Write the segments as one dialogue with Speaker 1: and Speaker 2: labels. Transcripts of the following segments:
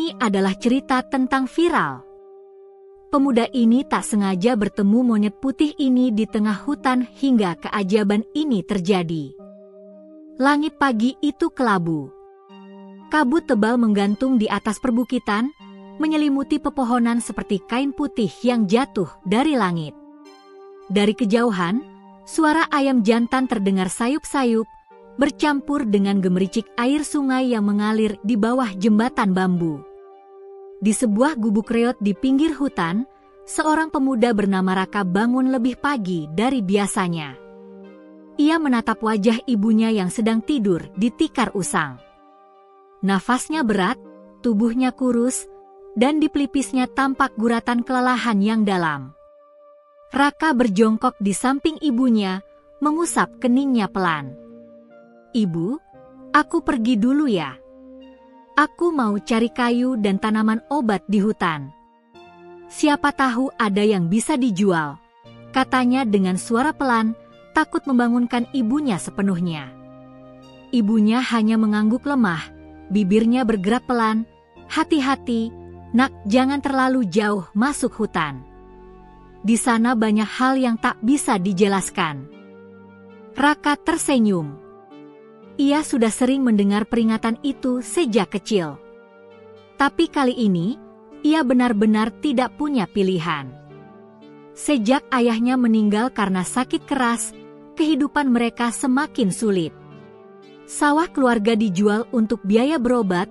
Speaker 1: Ini adalah cerita tentang viral. Pemuda ini tak sengaja bertemu monyet putih ini di tengah hutan hingga keajaiban ini terjadi. Langit pagi itu kelabu. Kabut tebal menggantung di atas perbukitan, menyelimuti pepohonan seperti kain putih yang jatuh dari langit. Dari kejauhan, suara ayam jantan terdengar sayup-sayup, bercampur dengan gemericik air sungai yang mengalir di bawah jembatan bambu. Di sebuah gubuk reot di pinggir hutan, seorang pemuda bernama Raka bangun lebih pagi dari biasanya. Ia menatap wajah ibunya yang sedang tidur di tikar usang. Nafasnya berat, tubuhnya kurus, dan di pelipisnya tampak guratan kelelahan yang dalam. Raka berjongkok di samping ibunya, mengusap keningnya pelan. "Ibu, aku pergi dulu ya. Aku mau cari kayu dan tanaman obat di hutan. Siapa tahu ada yang bisa dijual," katanya dengan suara pelan, takut membangunkan ibunya sepenuhnya. Ibunya hanya mengangguk lemah, bibirnya bergerak pelan. "Hati-hati, nak, jangan terlalu jauh masuk hutan. Di sana banyak hal yang tak bisa dijelaskan." Raka tersenyum. Ia sudah sering mendengar peringatan itu sejak kecil. Tapi kali ini, ia benar-benar tidak punya pilihan. Sejak ayahnya meninggal karena sakit keras, kehidupan mereka semakin sulit. Sawah keluarga dijual untuk biaya berobat,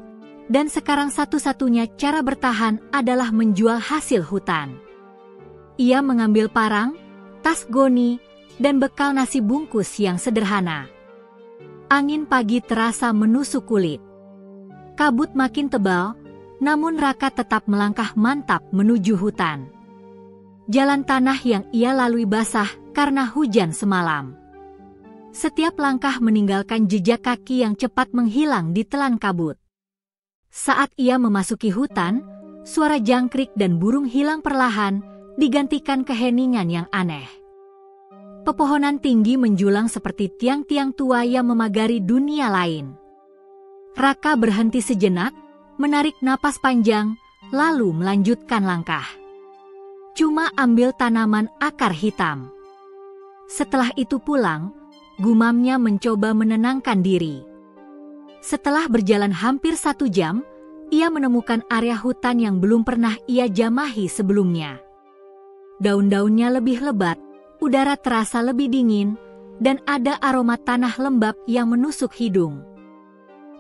Speaker 1: dan sekarang satu-satunya cara bertahan adalah menjual hasil hutan. Ia mengambil parang, tas goni, dan bekal nasi bungkus yang sederhana. Angin pagi terasa menusuk kulit. Kabut makin tebal, namun Raka tetap melangkah mantap menuju hutan. Jalan tanah yang ia lalui basah karena hujan semalam. Setiap langkah meninggalkan jejak kaki yang cepat menghilang di telan kabut. Saat ia memasuki hutan, suara jangkrik dan burung hilang perlahan, digantikan keheningan yang aneh. Pepohonan tinggi menjulang seperti tiang-tiang tua yang memagari dunia lain. Raka berhenti sejenak, menarik napas panjang, lalu melanjutkan langkah. Cuma ambil tanaman akar hitam. Setelah itu pulang, gumamnya mencoba menenangkan diri. Setelah berjalan hampir 1 jam, ia menemukan area hutan yang belum pernah ia jamahi sebelumnya. Daun-daunnya lebih lebat, udara terasa lebih dingin, dan ada aroma tanah lembab yang menusuk hidung.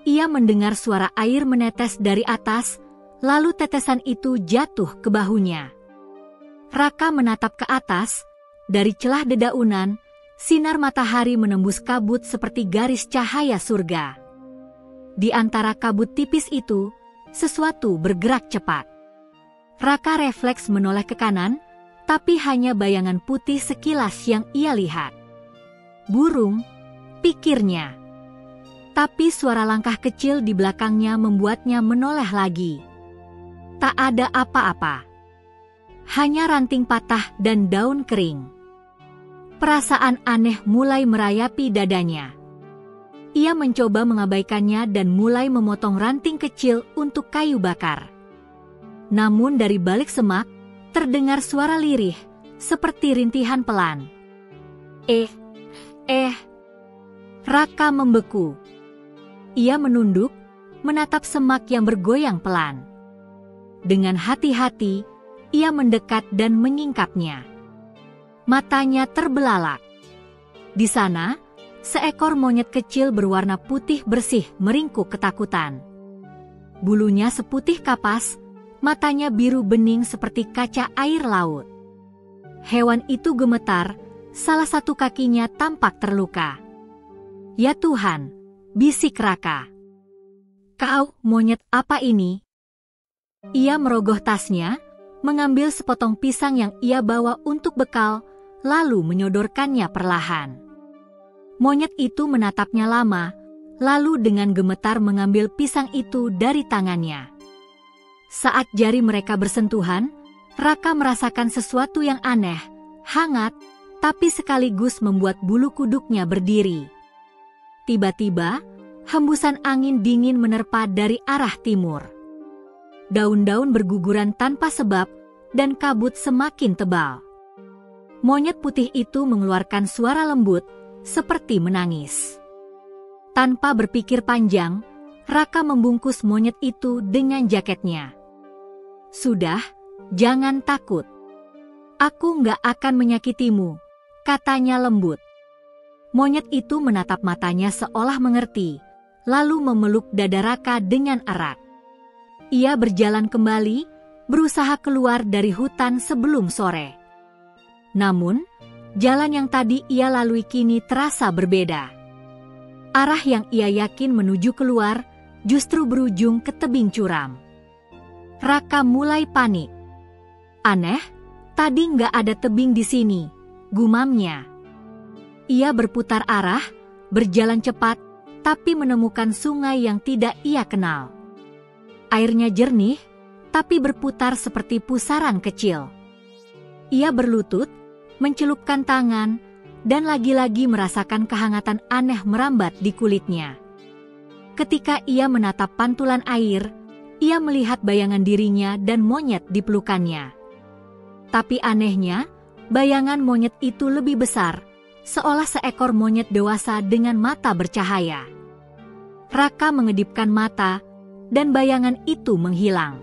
Speaker 1: Ia mendengar suara air menetes dari atas, lalu tetesan itu jatuh ke bahunya. Raka menatap ke atas, dari celah dedaunan, sinar matahari menembus kabut seperti garis cahaya surga. Di antara kabut tipis itu, sesuatu bergerak cepat. Raka refleks menoleh ke kanan, tapi hanya bayangan putih sekilas yang ia lihat. "Burung," pikirnya. Tapi suara langkah kecil di belakangnya membuatnya menoleh lagi. Tak ada apa-apa. Hanya ranting patah dan daun kering. Perasaan aneh mulai merayapi dadanya. Ia mencoba mengabaikannya dan mulai memotong ranting kecil untuk kayu bakar. Namun dari balik semak, terdengar suara lirih, seperti rintihan pelan. Raka membeku. Ia menunduk, menatap semak yang bergoyang pelan. Dengan hati-hati, ia mendekat dan menyingkapnya. Matanya terbelalak. Di sana, seekor monyet kecil berwarna putih bersih meringkuk ketakutan. Bulunya seputih kapas, matanya biru bening seperti kaca air laut. Hewan itu gemetar, salah satu kakinya tampak terluka. "Ya Tuhan," bisik Raka. "Kau, monyet apa ini?" Ia merogoh tasnya, mengambil sepotong pisang yang ia bawa untuk bekal, lalu menyodorkannya perlahan. Monyet itu menatapnya lama, lalu dengan gemetar mengambil pisang itu dari tangannya. Saat jari mereka bersentuhan, Raka merasakan sesuatu yang aneh, hangat, tapi sekaligus membuat bulu kuduknya berdiri. Tiba-tiba, hembusan angin dingin menerpa dari arah timur. daun-daun berguguran tanpa sebab, dan kabut semakin tebal. Monyet putih itu mengeluarkan suara lembut, seperti menangis. Tanpa berpikir panjang, Raka membungkus monyet itu dengan jaketnya. "Sudah, jangan takut. Aku nggak akan menyakitimu," katanya lembut. Monyet itu menatap matanya seolah mengerti, lalu memeluk dada Raka dengan erat. Ia berjalan kembali, berusaha keluar dari hutan sebelum sore. Namun, jalan yang tadi ia lalui kini terasa berbeda. Arah yang ia yakin menuju keluar justru berujung ke tebing curam. Raka mulai panik. "Aneh, tadi nggak ada tebing di sini," gumamnya. Ia berputar arah, berjalan cepat, tapi menemukan sungai yang tidak ia kenal. Airnya jernih, tapi berputar seperti pusaran kecil. Ia berlutut, mencelupkan tangan, dan lagi-lagi merasakan kehangatan aneh merambat di kulitnya. Ketika ia menatap pantulan air, ia melihat bayangan dirinya dan monyet di pelukannya. Tapi anehnya, bayangan monyet itu lebih besar, seolah seekor monyet dewasa dengan mata bercahaya. Raka mengedipkan mata, dan bayangan itu menghilang.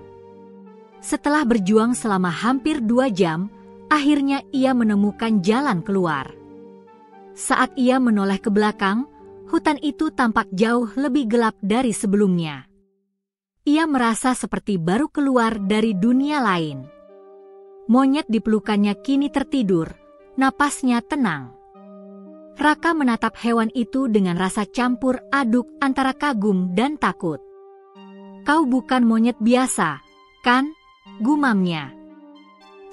Speaker 1: Setelah berjuang selama hampir 2 jam, akhirnya ia menemukan jalan keluar. Saat ia menoleh ke belakang, hutan itu tampak jauh lebih gelap dari sebelumnya. Ia merasa seperti baru keluar dari dunia lain. Monyet di pelukannya kini tertidur, napasnya tenang. Raka menatap hewan itu dengan rasa campur aduk antara kagum dan takut. "Kau bukan monyet biasa, kan?" gumamnya.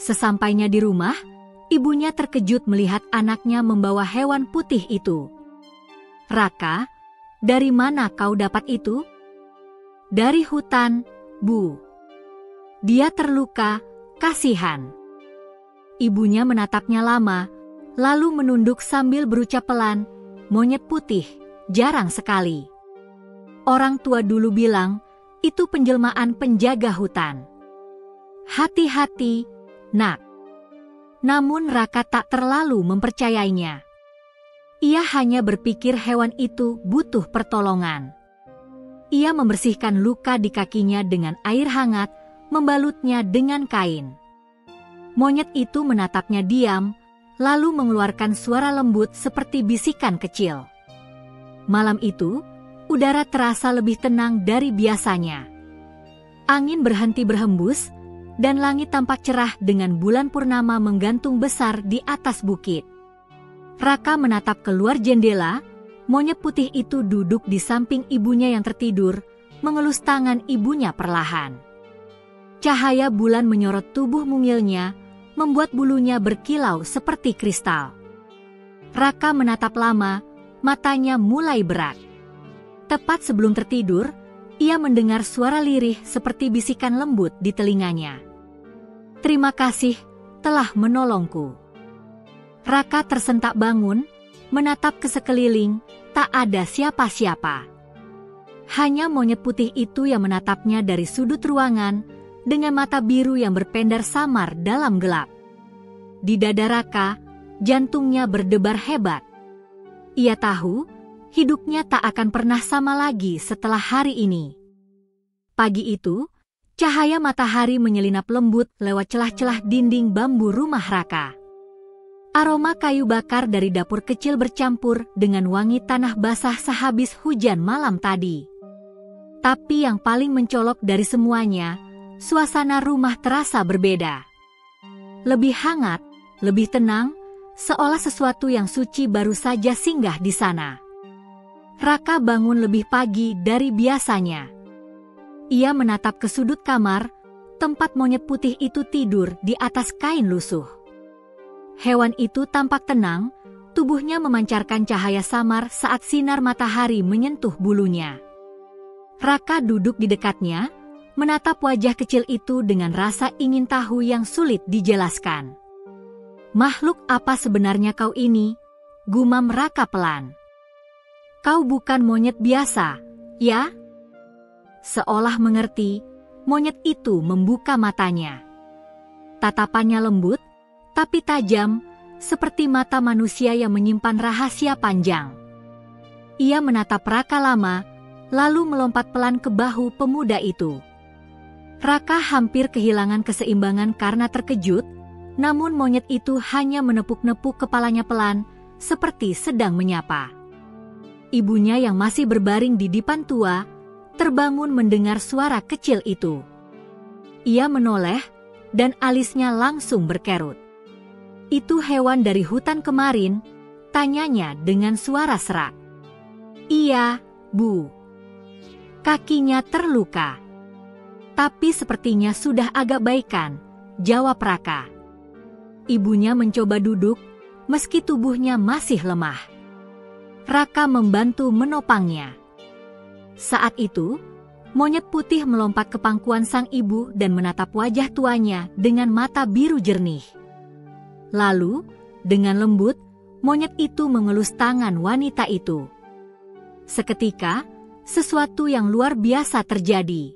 Speaker 1: Sesampainya di rumah, ibunya terkejut melihat anaknya membawa hewan putih itu. "Raka, dari mana kau dapat itu?" "Dari hutan, Bu." "Dia terluka, kasihan." Ibunya menatapnya lama, lalu menunduk sambil berucap pelan, "Monyet putih, jarang sekali. Orang tua dulu bilang, itu penjelmaan penjaga hutan. Hati-hati, Nak." Namun Raka tak terlalu mempercayainya. Ia hanya berpikir hewan itu butuh pertolongan. Ia membersihkan luka di kakinya dengan air hangat, membalutnya dengan kain. Monyet itu menatapnya diam, lalu mengeluarkan suara lembut seperti bisikan kecil. Malam itu, udara terasa lebih tenang dari biasanya. Angin berhenti berhembus, dan langit tampak cerah dengan bulan purnama menggantung besar di atas bukit. Raka menatap keluar jendela, monyet putih itu duduk di samping ibunya yang tertidur, mengelus tangan ibunya perlahan. Cahaya bulan menyorot tubuh mungilnya, membuat bulunya berkilau seperti kristal. Raka menatap lama, matanya mulai berat. Tepat sebelum tertidur, ia mendengar suara lirih seperti bisikan lembut di telinganya. "Terima kasih telah menolongku." Raka tersentak bangun, menatap ke sekeliling, tak ada siapa-siapa. Hanya monyet putih itu yang menatapnya dari sudut ruangan, dengan mata biru yang berpendar samar dalam gelap. Di dada Raka, jantungnya berdebar hebat. Ia tahu, hidupnya tak akan pernah sama lagi setelah hari ini. Pagi itu, cahaya matahari menyelinap lembut lewat celah-celah dinding bambu rumah Raka. Aroma kayu bakar dari dapur kecil bercampur dengan wangi tanah basah sehabis hujan malam tadi. Tapi yang paling mencolok dari semuanya, suasana rumah terasa berbeda. Lebih hangat, lebih tenang, seolah sesuatu yang suci baru saja singgah di sana. Raka bangun lebih pagi dari biasanya. Ia menatap ke sudut kamar, tempat monyet putih itu tidur di atas kain lusuh. Hewan itu tampak tenang, tubuhnya memancarkan cahaya samar saat sinar matahari menyentuh bulunya. Raka duduk di dekatnya, menatap wajah kecil itu dengan rasa ingin tahu yang sulit dijelaskan. "Makhluk apa sebenarnya kau ini?" gumam Raka pelan. "Kau bukan monyet biasa, ya?" Seolah mengerti, monyet itu membuka matanya. Tatapannya lembut, tapi tajam, seperti mata manusia yang menyimpan rahasia panjang. Ia menatap Raka lama, lalu melompat pelan ke bahu pemuda itu. Raka hampir kehilangan keseimbangan karena terkejut, namun monyet itu hanya menepuk-nepuk kepalanya pelan, seperti sedang menyapa. Ibunya yang masih berbaring di dipan tua, terbangun mendengar suara kecil itu. Ia menoleh, dan alisnya langsung berkerut. "Itu hewan dari hutan kemarin?" tanyanya dengan suara serak. "Iya, Bu. Kakinya terluka. Tapi sepertinya sudah agak baikan," jawab Raka. Ibunya mencoba duduk, meski tubuhnya masih lemah. Raka membantu menopangnya. Saat itu, monyet putih melompat ke pangkuan sang ibu dan menatap wajah tuanya dengan mata biru jernih. Lalu, dengan lembut, monyet itu mengelus tangan wanita itu. Seketika, sesuatu yang luar biasa terjadi.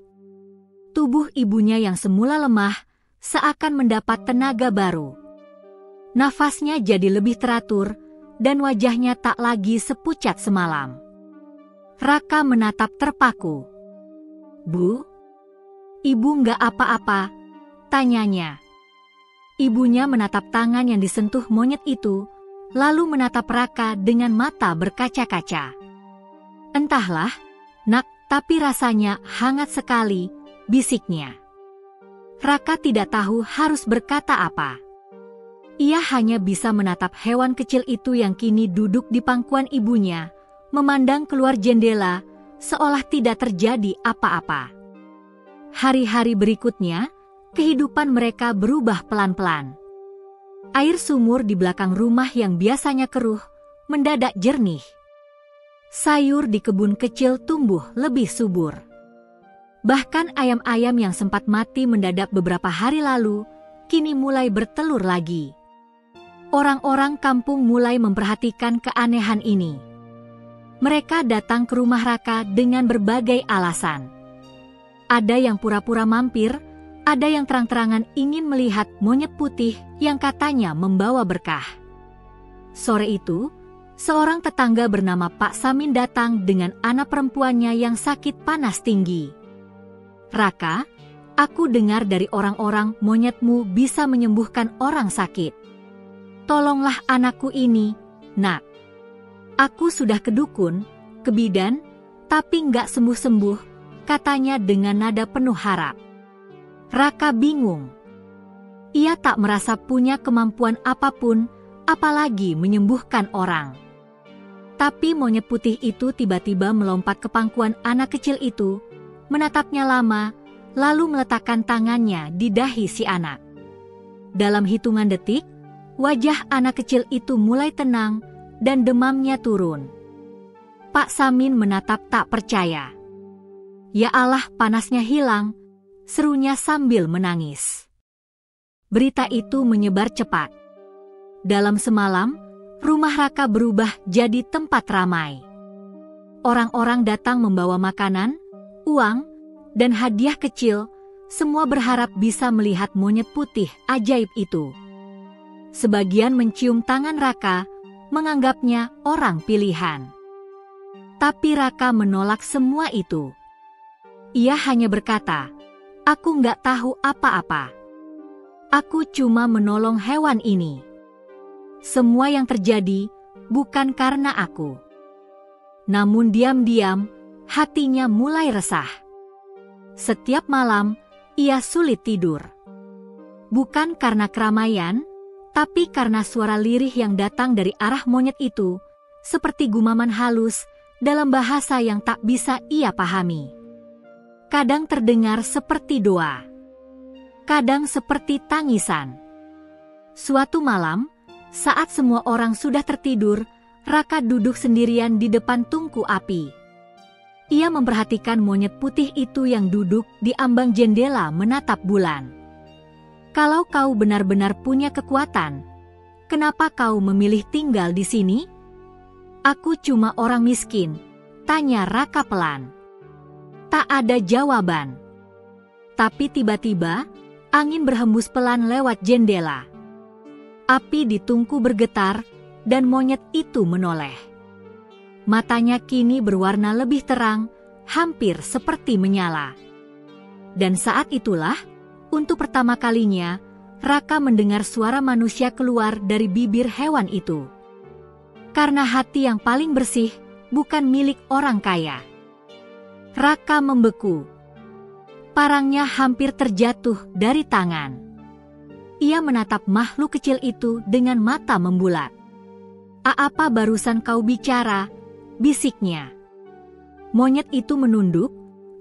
Speaker 1: Tubuh ibunya yang semula lemah, seakan mendapat tenaga baru. Nafasnya jadi lebih teratur, dan wajahnya tak lagi sepucat semalam. Raka menatap terpaku. "Bu, ibu nggak apa-apa?" tanyanya. Ibunya menatap tangan yang disentuh monyet itu, lalu menatap Raka dengan mata berkaca-kaca. "Entahlah, Nak, tapi rasanya hangat sekali," bisiknya. Raka tidak tahu harus berkata apa. Ia hanya bisa menatap hewan kecil itu yang kini duduk di pangkuan ibunya, memandang keluar jendela, seolah tidak terjadi apa-apa. Hari-hari berikutnya, kehidupan mereka berubah pelan-pelan. Air sumur di belakang rumah yang biasanya keruh, mendadak jernih. Sayur di kebun kecil tumbuh lebih subur. Bahkan ayam-ayam yang sempat mati mendadak beberapa hari lalu, kini mulai bertelur lagi. Orang-orang kampung mulai memperhatikan keanehan ini. Mereka datang ke rumah Raka dengan berbagai alasan. Ada yang pura-pura mampir, ada yang terang-terangan ingin melihat monyet putih yang katanya membawa berkah. Sore itu, seorang tetangga bernama Pak Samin datang dengan anak perempuannya yang sakit panas tinggi. "Raka, aku dengar dari orang-orang monyetmu bisa menyembuhkan orang sakit. Tolonglah anakku ini, Nak. Aku sudah ke dukun, ke bidan, tapi nggak sembuh-sembuh," katanya dengan nada penuh harap. Raka bingung. Ia tak merasa punya kemampuan apapun, apalagi menyembuhkan orang. Tapi monyet putih itu tiba-tiba melompat ke pangkuan anak kecil itu, menatapnya lama, lalu meletakkan tangannya di dahi si anak. Dalam hitungan detik, wajah anak kecil itu mulai tenang dan demamnya turun. Pak Samin menatap tak percaya. "Ya Allah, panasnya hilang," serunya sambil menangis. Berita itu menyebar cepat. Dalam semalam, rumah Raka berubah jadi tempat ramai. Orang-orang datang membawa makanan, uang, dan hadiah kecil, semua berharap bisa melihat monyet putih ajaib itu. Sebagian mencium tangan Raka, menganggapnya orang pilihan. Tapi Raka menolak semua itu. Ia hanya berkata, "Aku nggak tahu apa-apa. Aku cuma menolong hewan ini. Semua yang terjadi bukan karena aku." Namun diam-diam, hatinya mulai resah. Setiap malam, ia sulit tidur. Bukan karena keramaian, tapi karena suara lirih yang datang dari arah monyet itu, seperti gumaman halus dalam bahasa yang tak bisa ia pahami. Kadang terdengar seperti doa, kadang seperti tangisan. Suatu malam, saat semua orang sudah tertidur, Raka duduk sendirian di depan tungku api. Ia memperhatikan monyet putih itu yang duduk di ambang jendela menatap bulan. "Kalau kau benar-benar punya kekuatan, kenapa kau memilih tinggal di sini?" "Aku cuma orang miskin," tanya Raka pelan. Tak ada jawaban. Tapi tiba-tiba, angin berhembus pelan lewat jendela. Api di tungku bergetar, dan monyet itu menoleh. Matanya kini berwarna lebih terang, hampir seperti menyala. Dan saat itulah, untuk pertama kalinya, Raka mendengar suara manusia keluar dari bibir hewan itu. Karena hati yang paling bersih, bukan milik orang kaya. Raka membeku. Parangnya hampir terjatuh dari tangan. Ia menatap makhluk kecil itu dengan mata membulat. "Apa barusan kau bicara?" bisiknya. Monyet itu menunduk,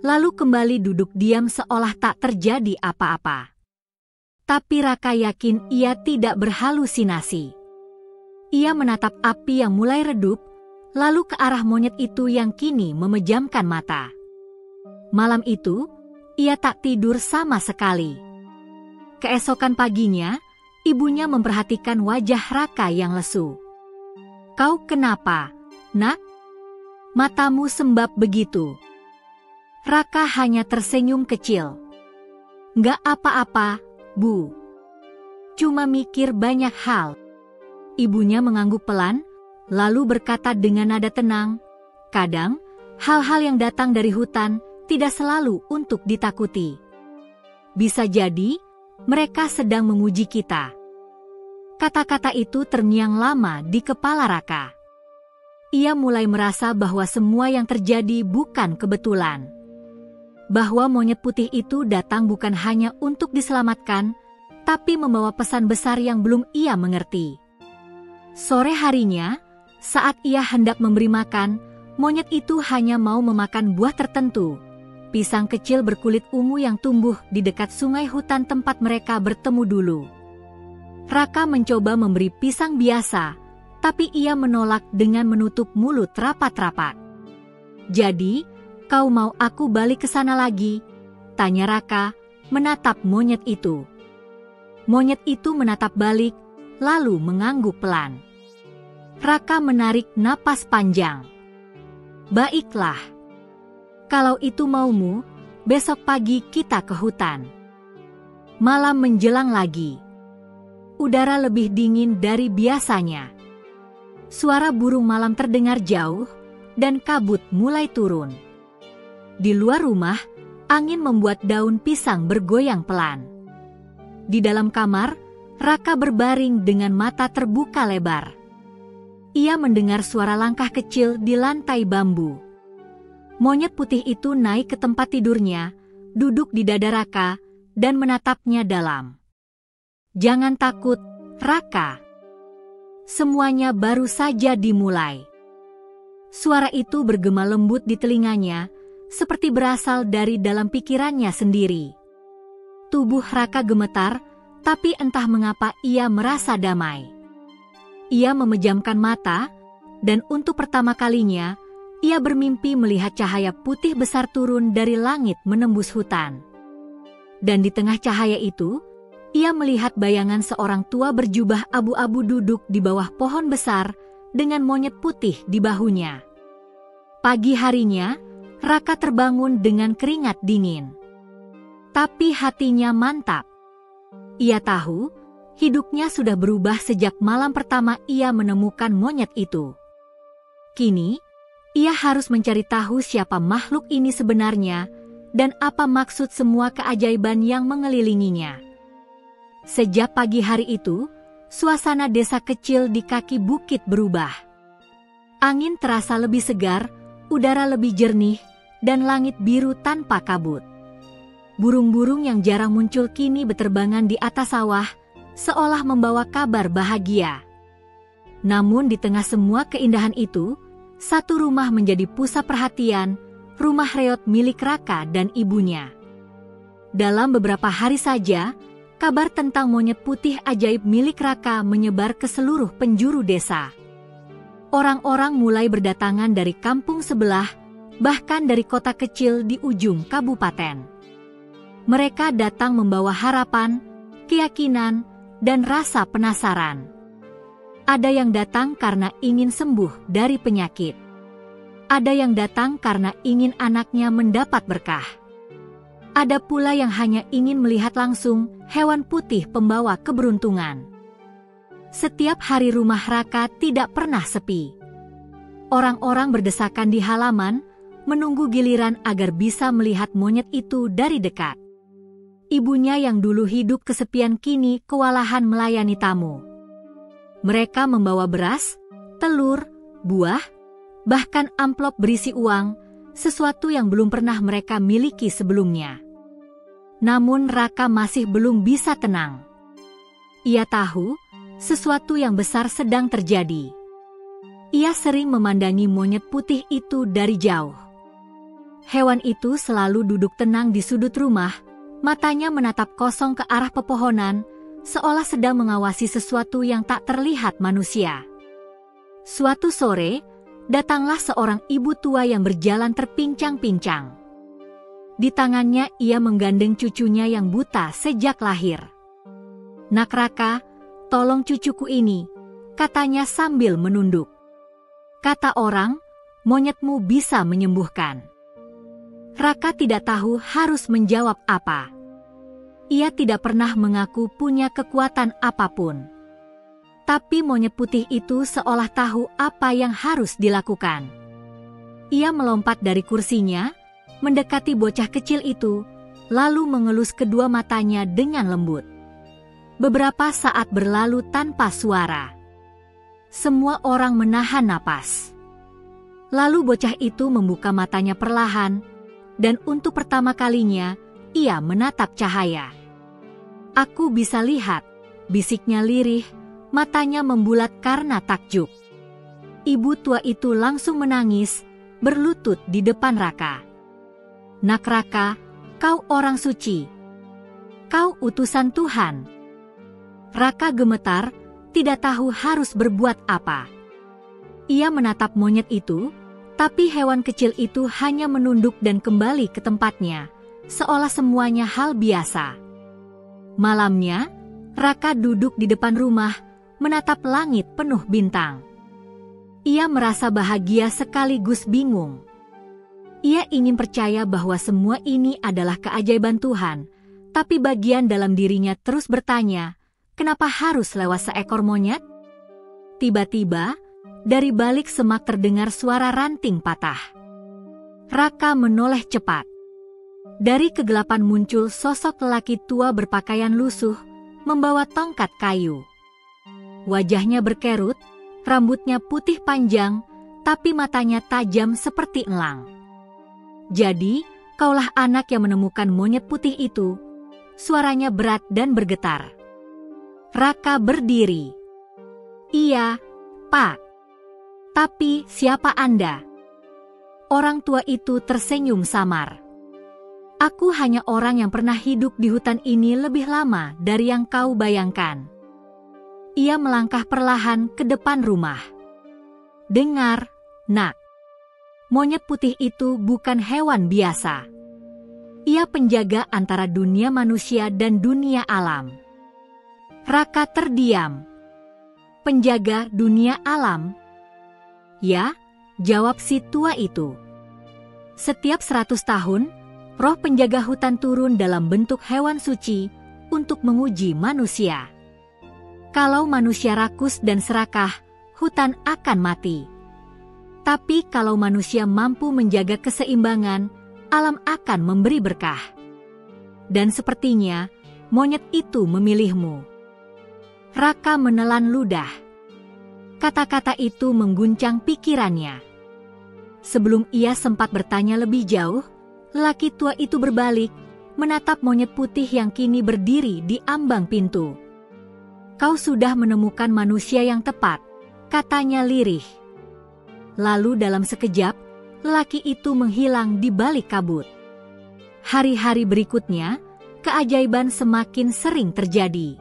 Speaker 1: lalu kembali duduk diam seolah tak terjadi apa-apa. Tapi Raka yakin ia tidak berhalusinasi. Ia menatap api yang mulai redup, lalu ke arah monyet itu yang kini memejamkan mata. Malam itu, ia tak tidur sama sekali. Keesokan paginya, ibunya memperhatikan wajah Raka yang lesu. "Kau kenapa, Nak? Matamu sembab begitu." Raka hanya tersenyum kecil. "Nggak apa-apa, Bu. Cuma mikir banyak hal." Ibunya mengangguk pelan, lalu berkata dengan nada tenang, "Kadang, hal-hal yang datang dari hutan tidak selalu untuk ditakuti. Bisa jadi, mereka sedang menguji kita." Kata-kata itu terngiang lama di kepala Raka. Ia mulai merasa bahwa semua yang terjadi bukan kebetulan. Bahwa monyet putih itu datang bukan hanya untuk diselamatkan, tapi membawa pesan besar yang belum ia mengerti. Sore harinya, saat ia hendak memberi makan, monyet itu hanya mau memakan buah tertentu. Pisang kecil berkulit ungu yang tumbuh di dekat sungai hutan tempat mereka bertemu dulu. Raka mencoba memberi pisang biasa, tapi ia menolak dengan menutup mulut rapat-rapat. "Jadi, kau mau aku balik ke sana lagi?" tanya Raka, menatap monyet itu. Monyet itu menatap balik, lalu mengangguk pelan. Raka menarik napas panjang. "Baiklah. Kalau itu maumu, besok pagi kita ke hutan." Malam menjelang lagi. Udara lebih dingin dari biasanya. Suara burung malam terdengar jauh, dan kabut mulai turun. Di luar rumah, angin membuat daun pisang bergoyang pelan. Di dalam kamar, Raka berbaring dengan mata terbuka lebar. Ia mendengar suara langkah kecil di lantai bambu. Monyet putih itu naik ke tempat tidurnya, duduk di dada Raka, dan menatapnya dalam. "Jangan takut, Raka. Semuanya baru saja dimulai." Suara itu bergema lembut di telinganya, seperti berasal dari dalam pikirannya sendiri. Tubuh Raka gemetar, tapi entah mengapa ia merasa damai. Ia memejamkan mata, dan untuk pertama kalinya, ia bermimpi melihat cahaya putih besar turun dari langit menembus hutan. Dan di tengah cahaya itu, ia melihat bayangan seorang tua berjubah abu-abu duduk di bawah pohon besar dengan monyet putih di bahunya. Pagi harinya, Raka terbangun dengan keringat dingin. Tapi hatinya mantap. Ia tahu, hidupnya sudah berubah sejak malam pertama ia menemukan monyet itu. Kini, ia harus mencari tahu siapa makhluk ini sebenarnya dan apa maksud semua keajaiban yang mengelilinginya. Sejak pagi hari itu, suasana desa kecil di kaki bukit berubah. Angin terasa lebih segar, udara lebih jernih, dan langit biru tanpa kabut. Burung-burung yang jarang muncul kini beterbangan di atas sawah, seolah membawa kabar bahagia. Namun di tengah semua keindahan itu, satu rumah menjadi pusat perhatian, rumah reot milik Raka dan ibunya. Dalam beberapa hari saja, kabar tentang monyet putih ajaib milik Raka menyebar ke seluruh penjuru desa. Orang-orang mulai berdatangan dari kampung sebelah, bahkan dari kota kecil di ujung kabupaten. Mereka datang membawa harapan, keyakinan, dan rasa penasaran. Ada yang datang karena ingin sembuh dari penyakit. Ada yang datang karena ingin anaknya mendapat berkah. Ada pula yang hanya ingin melihat langsung hewan putih pembawa keberuntungan. Setiap hari rumah Raka tidak pernah sepi. Orang-orang berdesakan di halaman, menunggu giliran agar bisa melihat monyet itu dari dekat. Ibunya yang dulu hidup kesepian kini kewalahan melayani tamu. Mereka membawa beras, telur, buah, bahkan amplop berisi uang, sesuatu yang belum pernah mereka miliki sebelumnya. Namun Raka masih belum bisa tenang. Ia tahu sesuatu yang besar sedang terjadi. Ia sering memandangi monyet putih itu dari jauh. Hewan itu selalu duduk tenang di sudut rumah, matanya menatap kosong ke arah pepohonan, seolah sedang mengawasi sesuatu yang tak terlihat manusia. Suatu sore, datanglah seorang ibu tua yang berjalan terpincang-pincang. Di tangannya ia menggandeng cucunya yang buta sejak lahir. "Nak Raka, tolong cucuku ini," katanya sambil menunduk. Kata orang, monyetmu bisa menyembuhkan. Raka tidak tahu harus menjawab apa. Ia tidak pernah mengaku punya kekuatan apapun. Tapi monyet putih itu seolah tahu apa yang harus dilakukan. Ia melompat dari kursinya, mendekati bocah kecil itu, lalu mengelus kedua matanya dengan lembut. Beberapa saat berlalu tanpa suara. Semua orang menahan napas. Lalu bocah itu membuka matanya perlahan, dan untuk pertama kalinya, ia menatap cahaya. "Aku bisa lihat," bisiknya lirih, matanya membulat karena takjub. Ibu tua itu langsung menangis, berlutut di depan Raka. "Nak Raka, kau orang suci. Kau utusan Tuhan." Raka gemetar, tidak tahu harus berbuat apa. Ia menatap monyet itu, tapi hewan kecil itu hanya menunduk dan kembali ke tempatnya, seolah semuanya hal biasa. Malamnya, Raka duduk di depan rumah, menatap langit penuh bintang. Ia merasa bahagia sekaligus bingung. Ia ingin percaya bahwa semua ini adalah keajaiban Tuhan, tapi bagian dalam dirinya terus bertanya, kenapa harus lewat seekor monyet? Tiba-tiba, dari balik semak terdengar suara ranting patah. Raka menoleh cepat. Dari kegelapan muncul sosok lelaki tua berpakaian lusuh, membawa tongkat kayu. Wajahnya berkerut, rambutnya putih panjang, tapi matanya tajam seperti elang. "Jadi, kaulah anak yang menemukan monyet putih itu?" Suaranya berat dan bergetar. Raka berdiri. "Iya, Pak. Tapi siapa Anda?" Orang tua itu tersenyum samar. "Aku hanya orang yang pernah hidup di hutan ini lebih lama dari yang kau bayangkan." Ia melangkah perlahan ke depan rumah. "Dengar, Nak. Monyet putih itu bukan hewan biasa. Ia penjaga antara dunia manusia dan dunia alam." Raka terdiam. "Penjaga dunia alam?" "Ya," jawab si tua itu. "Setiap 100 tahun, roh penjaga hutan turun dalam bentuk hewan suci untuk menguji manusia. Kalau manusia rakus dan serakah, hutan akan mati. Tapi kalau manusia mampu menjaga keseimbangan, alam akan memberi berkah. Dan sepertinya, monyet itu memilihmu." Raka menelan ludah. Kata-kata itu mengguncang pikirannya. Sebelum ia sempat bertanya lebih jauh, lelaki tua itu berbalik, menatap monyet putih yang kini berdiri di ambang pintu. "Kau sudah menemukan manusia yang tepat," katanya lirih. Lalu dalam sekejap, lelaki itu menghilang di balik kabut. Hari-hari berikutnya, keajaiban semakin sering terjadi.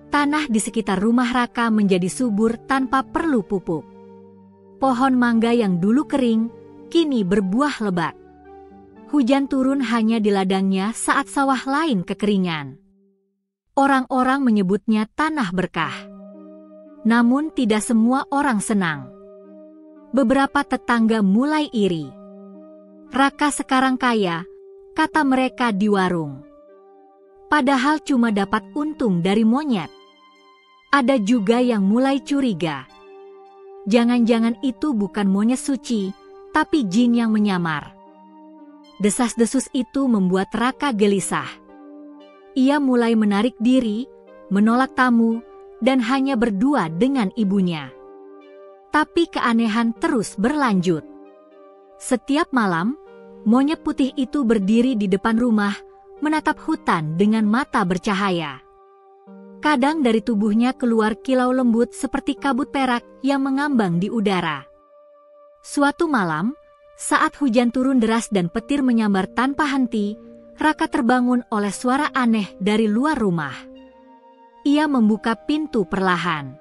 Speaker 1: Tanah di sekitar rumah Raka menjadi subur tanpa perlu pupuk. Pohon mangga yang dulu kering, kini berbuah lebat. Hujan turun hanya di ladangnya saat sawah lain kekeringan. Orang-orang menyebutnya tanah berkah. Namun tidak semua orang senang. Beberapa tetangga mulai iri. "Raka sekarang kaya, kata mereka di warung. Padahal cuma dapat untung dari monyet. Ada juga yang mulai curiga. Jangan-jangan itu bukan monyet suci, tapi jin yang menyamar. Desas-desus itu membuat Raka gelisah. Ia mulai menarik diri, menolak tamu, dan hanya berdua dengan ibunya. Tapi keanehan terus berlanjut. Setiap malam, monyet putih itu berdiri di depan rumah, menatap hutan dengan mata bercahaya. Kadang dari tubuhnya keluar kilau lembut seperti kabut perak yang mengambang di udara. Suatu malam, saat hujan turun deras dan petir menyambar tanpa henti, Raka terbangun oleh suara aneh dari luar rumah. Ia membuka pintu perlahan.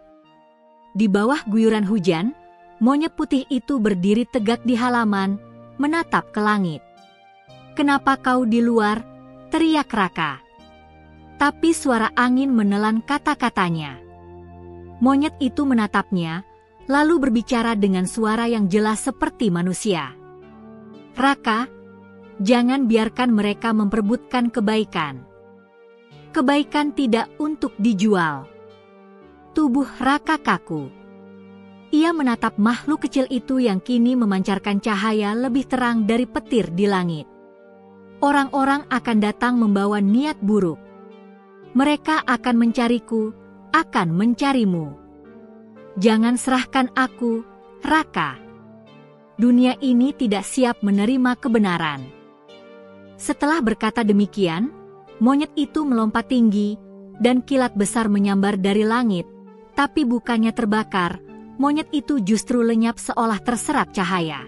Speaker 1: Di bawah guyuran hujan, monyet putih itu berdiri tegak di halaman, menatap ke langit. "Kenapa kau di luar?" teriak Raka. Tapi suara angin menelan kata-katanya. Monyet itu menatapnya, lalu berbicara dengan suara yang jelas seperti manusia. "Raka, jangan biarkan mereka memperebutkan kebaikan. Kebaikan tidak untuk dijual." Tubuh Raka kaku. Ia menatap makhluk kecil itu yang kini memancarkan cahaya lebih terang dari petir di langit. Orang-orang akan datang membawa niat buruk. Mereka akan mencariku, akan mencarimu. Jangan serahkan aku, Raka. Dunia ini tidak siap menerima kebenaran. Setelah berkata demikian, monyet itu melompat tinggi, dan kilat besar menyambar dari langit, tapi bukannya terbakar, monyet itu justru lenyap seolah terserap cahaya.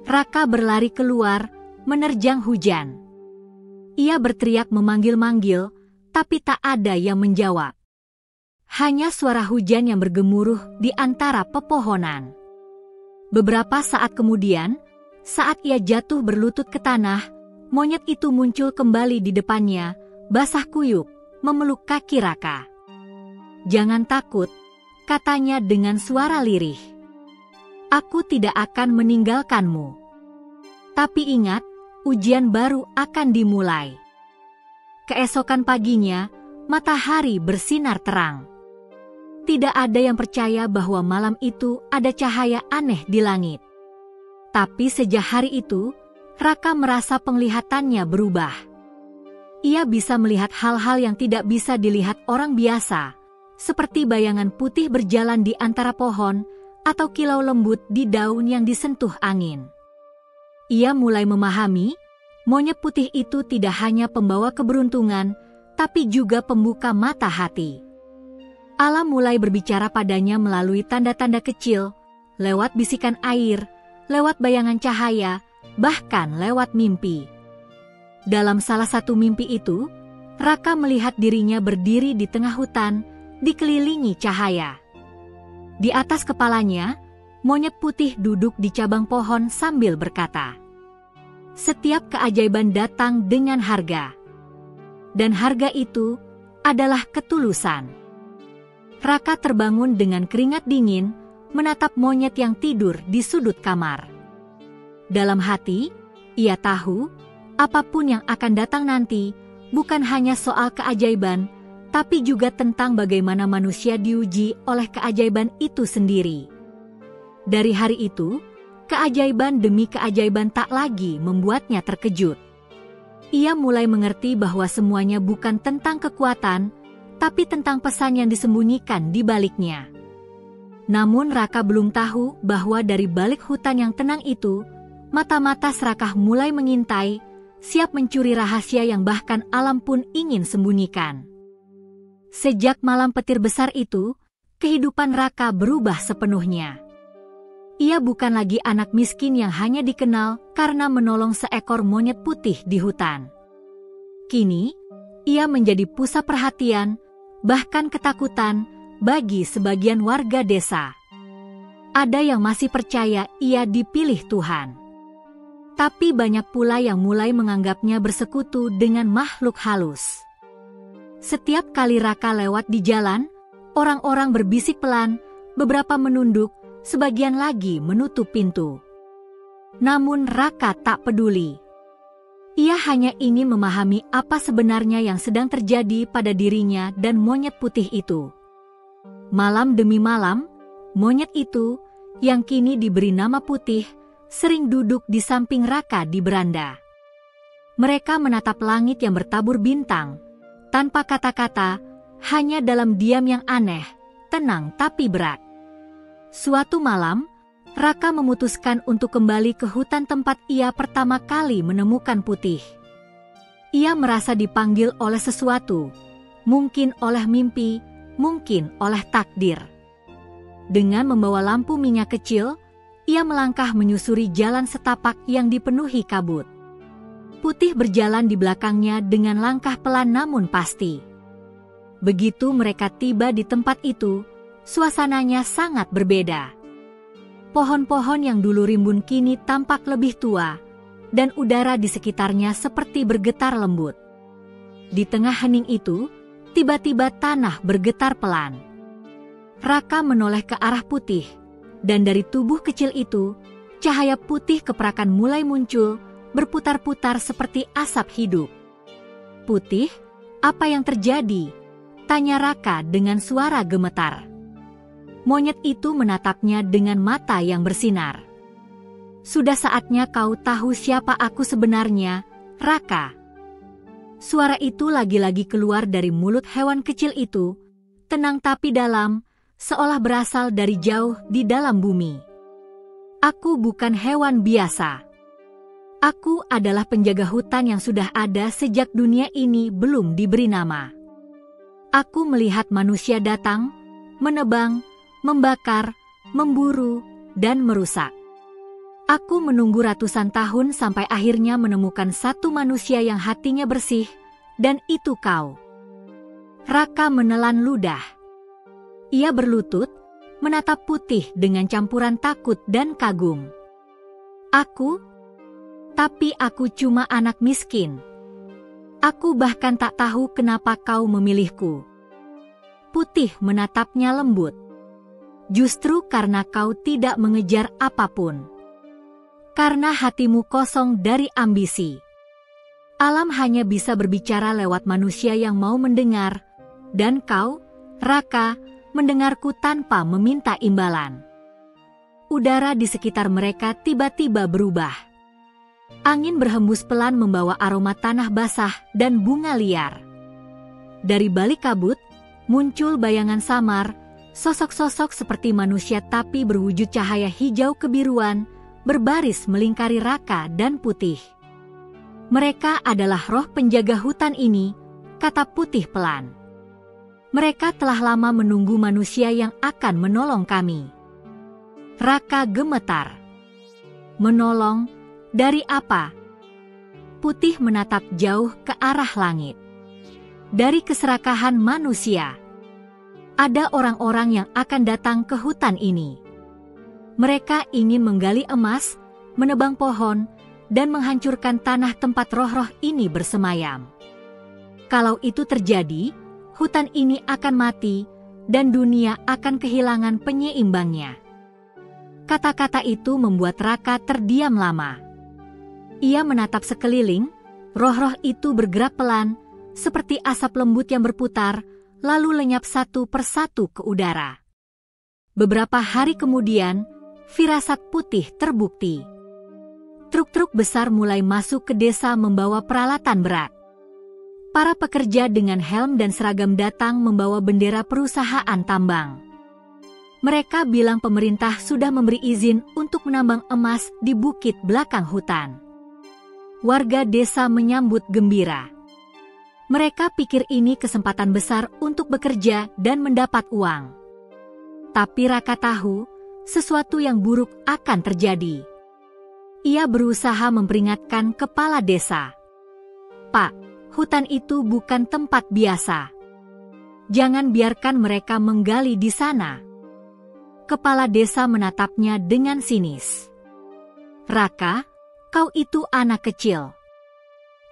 Speaker 1: Raka berlari keluar, menerjang hujan. Ia berteriak memanggil-manggil, tapi tak ada yang menjawab. Hanya suara hujan yang bergemuruh di antara pepohonan. Beberapa saat kemudian, saat ia jatuh berlutut ke tanah, monyet itu muncul kembali di depannya, basah kuyup, memeluk kaki Raka. "Jangan takut," katanya dengan suara lirih. "Aku tidak akan meninggalkanmu. Tapi ingat, ujian baru akan dimulai." Keesokan paginya, matahari bersinar terang. Tidak ada yang percaya bahwa malam itu ada cahaya aneh di langit. Tapi sejak hari itu, Raka merasa penglihatannya berubah. Ia bisa melihat hal-hal yang tidak bisa dilihat orang biasa, seperti bayangan putih berjalan di antara pohon, atau kilau lembut di daun yang disentuh angin. Ia mulai memahami, monyet putih itu tidak hanya pembawa keberuntungan, tapi juga pembuka mata hati. Alam mulai berbicara padanya melalui tanda-tanda kecil, lewat bisikan air, lewat bayangan cahaya, bahkan lewat mimpi. Dalam salah satu mimpi itu, Raka melihat dirinya berdiri di tengah hutan, dikelilingi cahaya. Di atas kepalanya, monyet putih duduk di cabang pohon sambil berkata, "Setiap keajaiban datang dengan harga. Dan harga itu adalah ketulusan." Raka terbangun dengan keringat dingin, menatap monyet yang tidur di sudut kamar. Dalam hati, ia tahu, apapun yang akan datang nanti, bukan hanya soal keajaiban, tapi juga tentang bagaimana manusia diuji oleh keajaiban itu sendiri. Dari hari itu, keajaiban demi keajaiban tak lagi membuatnya terkejut. Ia mulai mengerti bahwa semuanya bukan tentang kekuatan, tapi tentang pesan yang disembunyikan di baliknya. Namun Raka belum tahu bahwa dari balik hutan yang tenang itu, mata-mata serakah mulai mengintai, siap mencuri rahasia yang bahkan alam pun ingin sembunyikan. Sejak malam petir besar itu, kehidupan Raka berubah sepenuhnya. Ia bukan lagi anak miskin yang hanya dikenal karena menolong seekor monyet putih di hutan. Kini, ia menjadi pusat perhatian, bahkan ketakutan, bagi sebagian warga desa. Ada yang masih percaya ia dipilih Tuhan. Tapi banyak pula yang mulai menganggapnya bersekutu dengan makhluk halus. Setiap kali Raka lewat di jalan, orang-orang berbisik pelan, beberapa menunduk, sebagian lagi menutup pintu. Namun Raka tak peduli. Ia hanya ingin memahami apa sebenarnya yang sedang terjadi pada dirinya dan monyet putih itu. Malam demi malam, monyet itu, yang kini diberi nama Putih, sering duduk di samping Raka di beranda. Mereka menatap langit yang bertabur bintang, tanpa kata-kata, hanya dalam diam yang aneh, tenang tapi berat. Suatu malam, Raka memutuskan untuk kembali ke hutan tempat ia pertama kali menemukan Putih. Ia merasa dipanggil oleh sesuatu, mungkin oleh mimpi, mungkin oleh takdir. Dengan membawa lampu minyak kecil, ia melangkah menyusuri jalan setapak yang dipenuhi kabut. Putih berjalan di belakangnya dengan langkah pelan namun pasti. Begitu mereka tiba di tempat itu, suasananya sangat berbeda. Pohon-pohon yang dulu rimbun kini tampak lebih tua, dan udara di sekitarnya seperti bergetar lembut. Di tengah hening itu, tiba-tiba tanah bergetar pelan. Raka menoleh ke arah Putih, dan dari tubuh kecil itu, cahaya putih keperakan mulai muncul, berputar-putar seperti asap hidup. "Putih, apa yang terjadi?" tanya Raka dengan suara gemetar. Monyet itu menatapnya dengan mata yang bersinar. "Sudah saatnya kau tahu siapa aku sebenarnya, Raka." Suara itu lagi-lagi keluar dari mulut hewan kecil itu, tenang tapi dalam, seolah berasal dari jauh di dalam bumi. "Aku bukan hewan biasa. Aku adalah penjaga hutan yang sudah ada sejak dunia ini belum diberi nama. Aku melihat manusia datang, menebang, membakar, memburu, dan merusak. Aku menunggu ratusan tahun sampai akhirnya menemukan satu manusia yang hatinya bersih, dan itu kau." Raka menelan ludah. Ia berlutut, menatap Putih dengan campuran takut dan kagum. "Aku? Tapi aku cuma anak miskin. Aku bahkan tak tahu kenapa kau memilihku." Putih menatapnya lembut. "Justru karena kau tidak mengejar apapun. Karena hatimu kosong dari ambisi. Alam hanya bisa berbicara lewat manusia yang mau mendengar, dan kau, Raka, mendengarku tanpa meminta imbalan." Udara di sekitar mereka tiba-tiba berubah. Angin berhembus pelan membawa aroma tanah basah dan bunga liar. Dari balik kabut, muncul bayangan samar, sosok-sosok seperti manusia tapi berwujud cahaya hijau kebiruan, berbaris melingkari Raka dan Putih. "Mereka adalah roh penjaga hutan ini," kata Putih pelan. "Mereka telah lama menunggu manusia yang akan menolong kami." Raka gemetar. "Menolong? Dari apa?" Putih menatap jauh ke arah langit. "Dari keserakahan manusia. Ada orang-orang yang akan datang ke hutan ini. Mereka ingin menggali emas, menebang pohon, dan menghancurkan tanah tempat roh-roh ini bersemayam. Kalau itu terjadi, hutan ini akan mati, dan dunia akan kehilangan penyeimbangnya." Kata-kata itu membuat Raka terdiam lama. Ia menatap sekeliling, roh-roh itu bergerak pelan, seperti asap lembut yang berputar, lalu lenyap satu persatu ke udara. Beberapa hari kemudian, firasat Putih terbukti. Truk-truk besar mulai masuk ke desa membawa peralatan berat. Para pekerja dengan helm dan seragam datang membawa bendera perusahaan tambang. Mereka bilang pemerintah sudah memberi izin untuk menambang emas di bukit belakang hutan. Warga desa menyambut gembira. Mereka pikir ini kesempatan besar untuk bekerja dan mendapat uang. Tapi Raka tahu, sesuatu yang buruk akan terjadi. Ia berusaha memperingatkan kepala desa. "Pak, hutan itu bukan tempat biasa. Jangan biarkan mereka menggali di sana." Kepala desa menatapnya dengan sinis. "Raka, kau itu anak kecil.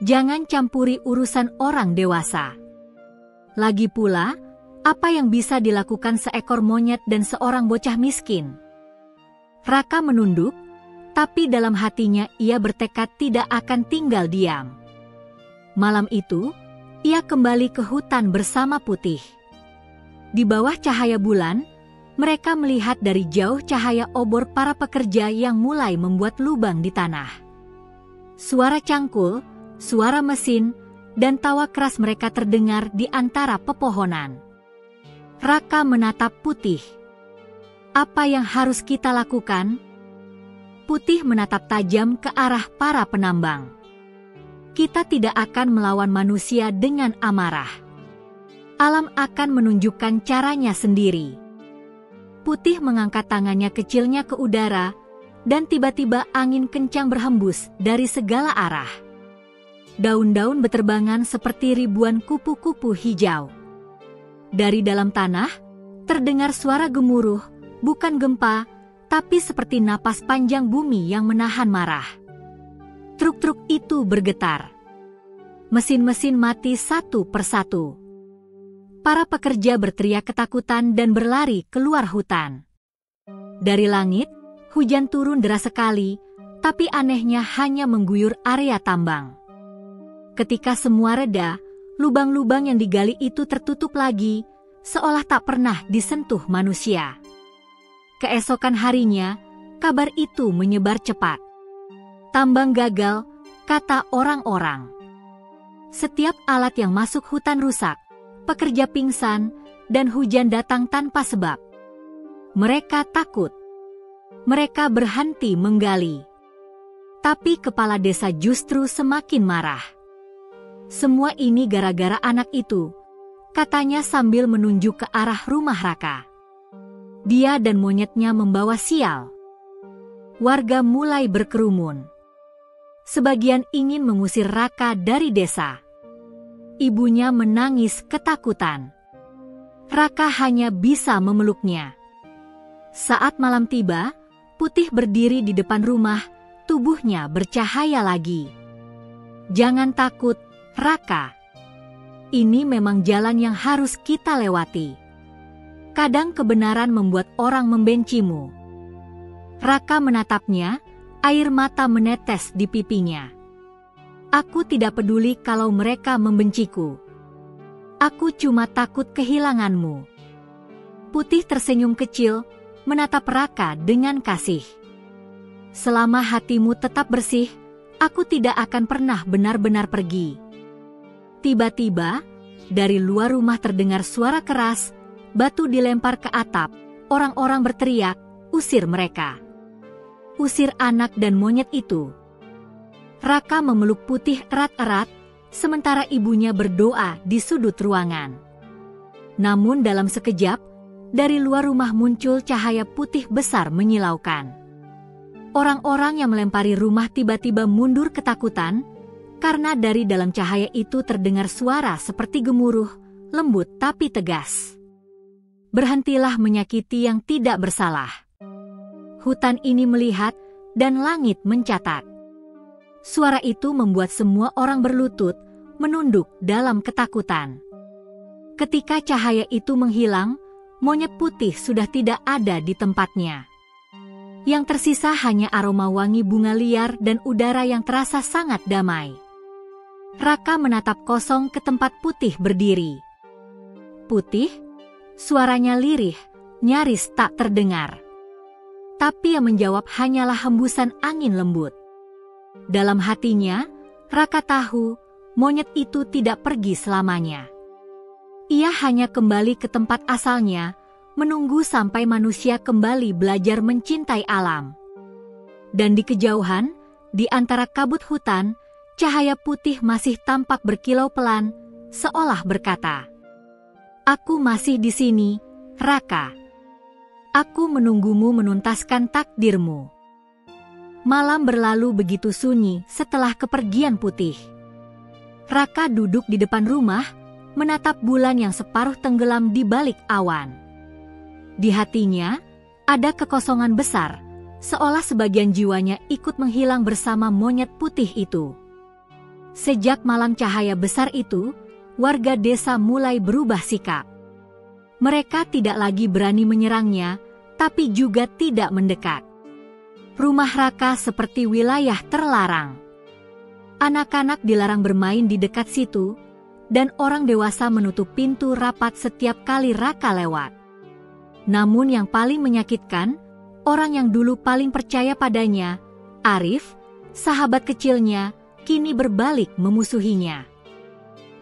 Speaker 1: Jangan campuri urusan orang dewasa. Lagi pula, apa yang bisa dilakukan seekor monyet dan seorang bocah miskin?" Raka menunduk, Tapi dalam hatinya ia bertekad tidak akan tinggal diam. Malam itu, ia kembali ke hutan bersama Putih. Di bawah cahaya bulan, mereka melihat dari jauh cahaya obor para pekerja yang mulai membuat lubang di tanah. Suara cangkul, suara mesin, dan tawa keras mereka terdengar di antara pepohonan. Raka menatap Putih. "Apa yang harus kita lakukan?" Putih menatap tajam ke arah para penambang. "Kita tidak akan melawan manusia dengan amarah. Alam akan menunjukkan caranya sendiri." Putih mengangkat tangannya kecilnya ke udara, dan tiba-tiba angin kencang berhembus dari segala arah. Daun-daun beterbangan seperti ribuan kupu-kupu hijau. Dari dalam tanah, terdengar suara gemuruh, bukan gempa, tapi seperti napas panjang bumi yang menahan marah. Truk-truk itu bergetar. Mesin-mesin mati satu persatu. Para pekerja berteriak ketakutan dan berlari keluar hutan. Dari langit, hujan turun deras sekali, tapi anehnya hanya mengguyur area tambang. Ketika semua reda, lubang-lubang yang digali itu tertutup lagi, seolah tak pernah disentuh manusia. Keesokan harinya, kabar itu menyebar cepat. "Tambang gagal," kata orang-orang. Setiap alat yang masuk hutan rusak, pekerja pingsan, dan hujan datang tanpa sebab. Mereka takut. Mereka berhenti menggali. Tapi kepala desa justru semakin marah. "Semua ini gara-gara anak itu," katanya sambil menunjuk ke arah rumah Raka. "Dia dan monyetnya membawa sial." Warga mulai berkerumun. Sebagian ingin mengusir Raka dari desa. Ibunya menangis ketakutan. Raka hanya bisa memeluknya. Saat malam tiba, Putih berdiri di depan rumah, tubuhnya bercahaya lagi. "Jangan takut, Raka. Ini memang jalan yang harus kita lewati. Kadang kebenaran membuat orang membencimu." Raka menatapnya, air mata menetes di pipinya. "Aku tidak peduli kalau mereka membenciku. Aku cuma takut kehilanganmu." Putih tersenyum kecil, menatap Raka dengan kasih. "Selama hatimu tetap bersih, aku tidak akan pernah benar-benar pergi." Tiba-tiba, dari luar rumah terdengar suara keras, batu dilempar ke atap, orang-orang berteriak, "Usir mereka! Usir anak dan monyet itu!" Raka memeluk Putih erat-erat, sementara ibunya berdoa di sudut ruangan. Namun dalam sekejap, dari luar rumah muncul cahaya putih besar menyilaukan. Orang-orang yang melempari rumah tiba-tiba mundur ketakutan, karena dari dalam cahaya itu terdengar suara seperti gemuruh, lembut tapi tegas. "Berhentilah menyakiti yang tidak bersalah." Hutan ini melihat, dan langit mencatat. Suara itu membuat semua orang berlutut, menunduk dalam ketakutan. Ketika cahaya itu menghilang, monyet putih sudah tidak ada di tempatnya. Yang tersisa hanya aroma wangi bunga liar dan udara yang terasa sangat damai. Raka menatap kosong ke tempat Putih berdiri. "Putih?" Suaranya lirih, nyaris tak terdengar. Tapi yang menjawab hanyalah hembusan angin lembut. Dalam hatinya, Raka tahu monyet itu tidak pergi selamanya. Ia hanya kembali ke tempat asalnya, menunggu sampai manusia kembali belajar mencintai alam. Dan di kejauhan, di antara kabut hutan, cahaya putih masih tampak berkilau pelan, seolah berkata, "Aku masih di sini, Raka. Aku menunggumu menuntaskan takdirmu." Malam berlalu begitu sunyi setelah kepergian Putih. Raka duduk di depan rumah, menatap bulan yang separuh tenggelam di balik awan. Di hatinya, ada kekosongan besar, seolah sebagian jiwanya ikut menghilang bersama monyet putih itu. Sejak malam cahaya besar itu, warga desa mulai berubah sikap. Mereka tidak lagi berani menyerangnya, tapi juga tidak mendekat. Rumah Raka seperti wilayah terlarang. Anak-anak dilarang bermain di dekat situ, dan orang dewasa menutup pintu rapat setiap kali Raka lewat. Namun yang paling menyakitkan, orang yang dulu paling percaya padanya, Arif, sahabat kecilnya, kini berbalik memusuhinya.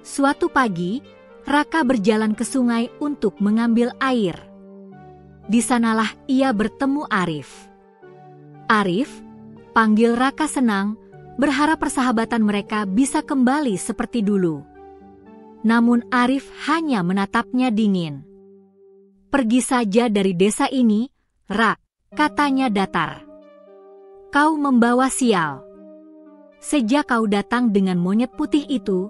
Speaker 1: Suatu pagi, Raka berjalan ke sungai untuk mengambil air. Di sanalah ia bertemu Arif. Arif, panggil Raka senang, berharap persahabatan mereka bisa kembali seperti dulu. Namun Arif hanya menatapnya dingin. Pergi saja dari desa ini, Rak, katanya datar. Kau membawa sial. Sejak kau datang dengan monyet putih itu,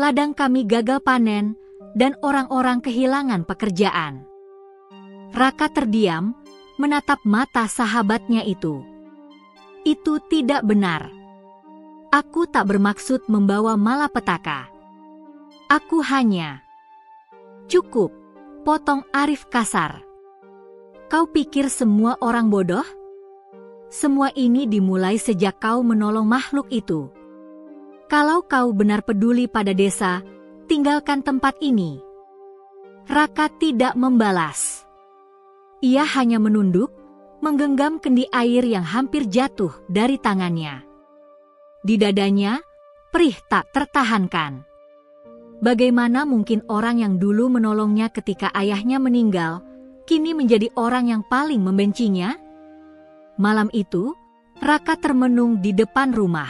Speaker 1: ladang kami gagal panen, dan orang-orang kehilangan pekerjaan. Raka terdiam, menatap mata sahabatnya itu. Itu tidak benar. Aku tak bermaksud membawa malapetaka. Aku hanya... Cukup, potong Arif kasar. Kau pikir semua orang bodoh? Semua ini dimulai sejak kau menolong makhluk itu. Kalau kau benar peduli pada desa, tinggalkan tempat ini. Raka tidak membalas. Ia hanya menunduk, menggenggam kendi air yang hampir jatuh dari tangannya. Di dadanya, perih tak tertahankan. Bagaimana mungkin orang yang dulu menolongnya ketika ayahnya meninggal, kini menjadi orang yang paling membencinya? Malam itu, Raka termenung di depan rumah.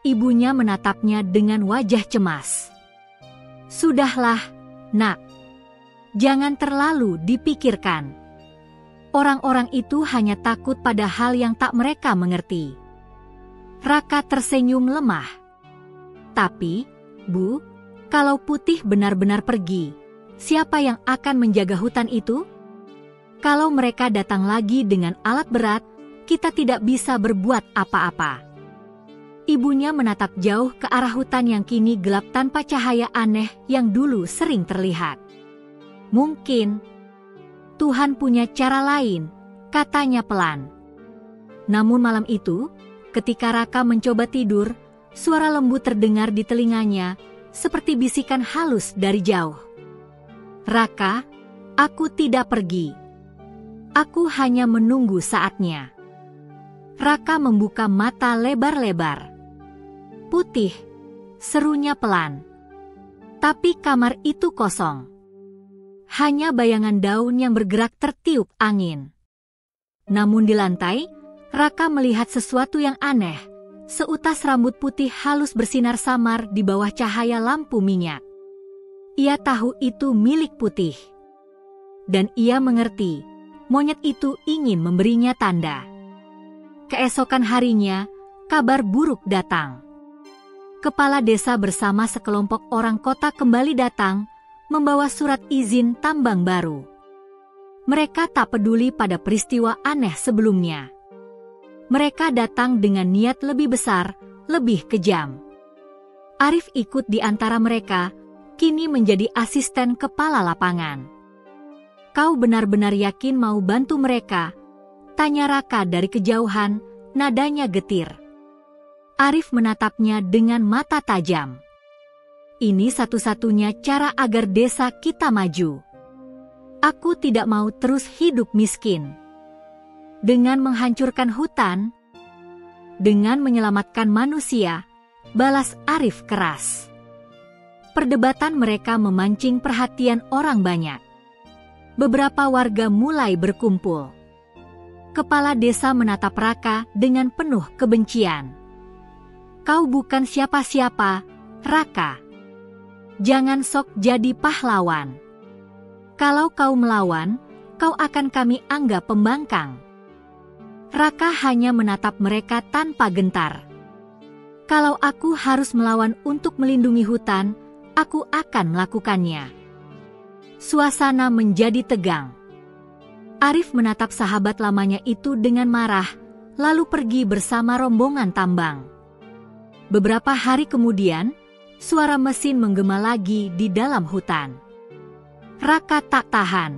Speaker 1: Ibunya menatapnya dengan wajah cemas. Sudahlah, nak. Jangan terlalu dipikirkan. Orang-orang itu hanya takut pada hal yang tak mereka mengerti. Raka tersenyum lemah. Tapi, Bu, kalau Putih benar-benar pergi, siapa yang akan menjaga hutan itu? Kalau mereka datang lagi dengan alat berat, kita tidak bisa berbuat apa-apa. Ibunya menatap jauh ke arah hutan yang kini gelap tanpa cahaya aneh yang dulu sering terlihat. Mungkin Tuhan punya cara lain, katanya pelan. Namun malam itu, ketika Raka mencoba tidur, suara lembut terdengar di telinganya, seperti bisikan halus dari jauh. Raka, aku tidak pergi. Aku hanya menunggu saatnya. Raka membuka mata lebar-lebar. Putih, serunya pelan. Tapi kamar itu kosong. Hanya bayangan daun yang bergerak tertiup angin. Namun di lantai, Raka melihat sesuatu yang aneh. Seutas rambut putih halus bersinar samar di bawah cahaya lampu minyak. Ia tahu itu milik Putih. Dan ia mengerti, monyet itu ingin memberinya tanda. Keesokan harinya, kabar buruk datang. Kepala desa bersama sekelompok orang kota kembali datang, membawa surat izin tambang baru. Mereka tak peduli pada peristiwa aneh sebelumnya. Mereka datang dengan niat lebih besar, lebih kejam. Arif ikut di antara mereka, kini menjadi asisten kepala lapangan. Kau benar-benar yakin mau bantu mereka? Tanya Raka dari kejauhan, nadanya getir. Arif menatapnya dengan mata tajam. Ini satu-satunya cara agar desa kita maju. Aku tidak mau terus hidup miskin. Dengan menghancurkan hutan, dengan menyelamatkan manusia, balas Arif keras. Perdebatan mereka memancing perhatian orang banyak. Beberapa warga mulai berkumpul. Kepala desa menatap Raka dengan penuh kebencian. Kau bukan siapa-siapa, Raka. Jangan sok jadi pahlawan. Kalau kau melawan, kau akan kami anggap pembangkang. Raka hanya menatap mereka tanpa gentar. Kalau aku harus melawan untuk melindungi hutan, aku akan melakukannya. Suasana menjadi tegang. Arif menatap sahabat lamanya itu dengan marah, lalu pergi bersama rombongan tambang. Beberapa hari kemudian, suara mesin menggema lagi di dalam hutan. Raka tak tahan.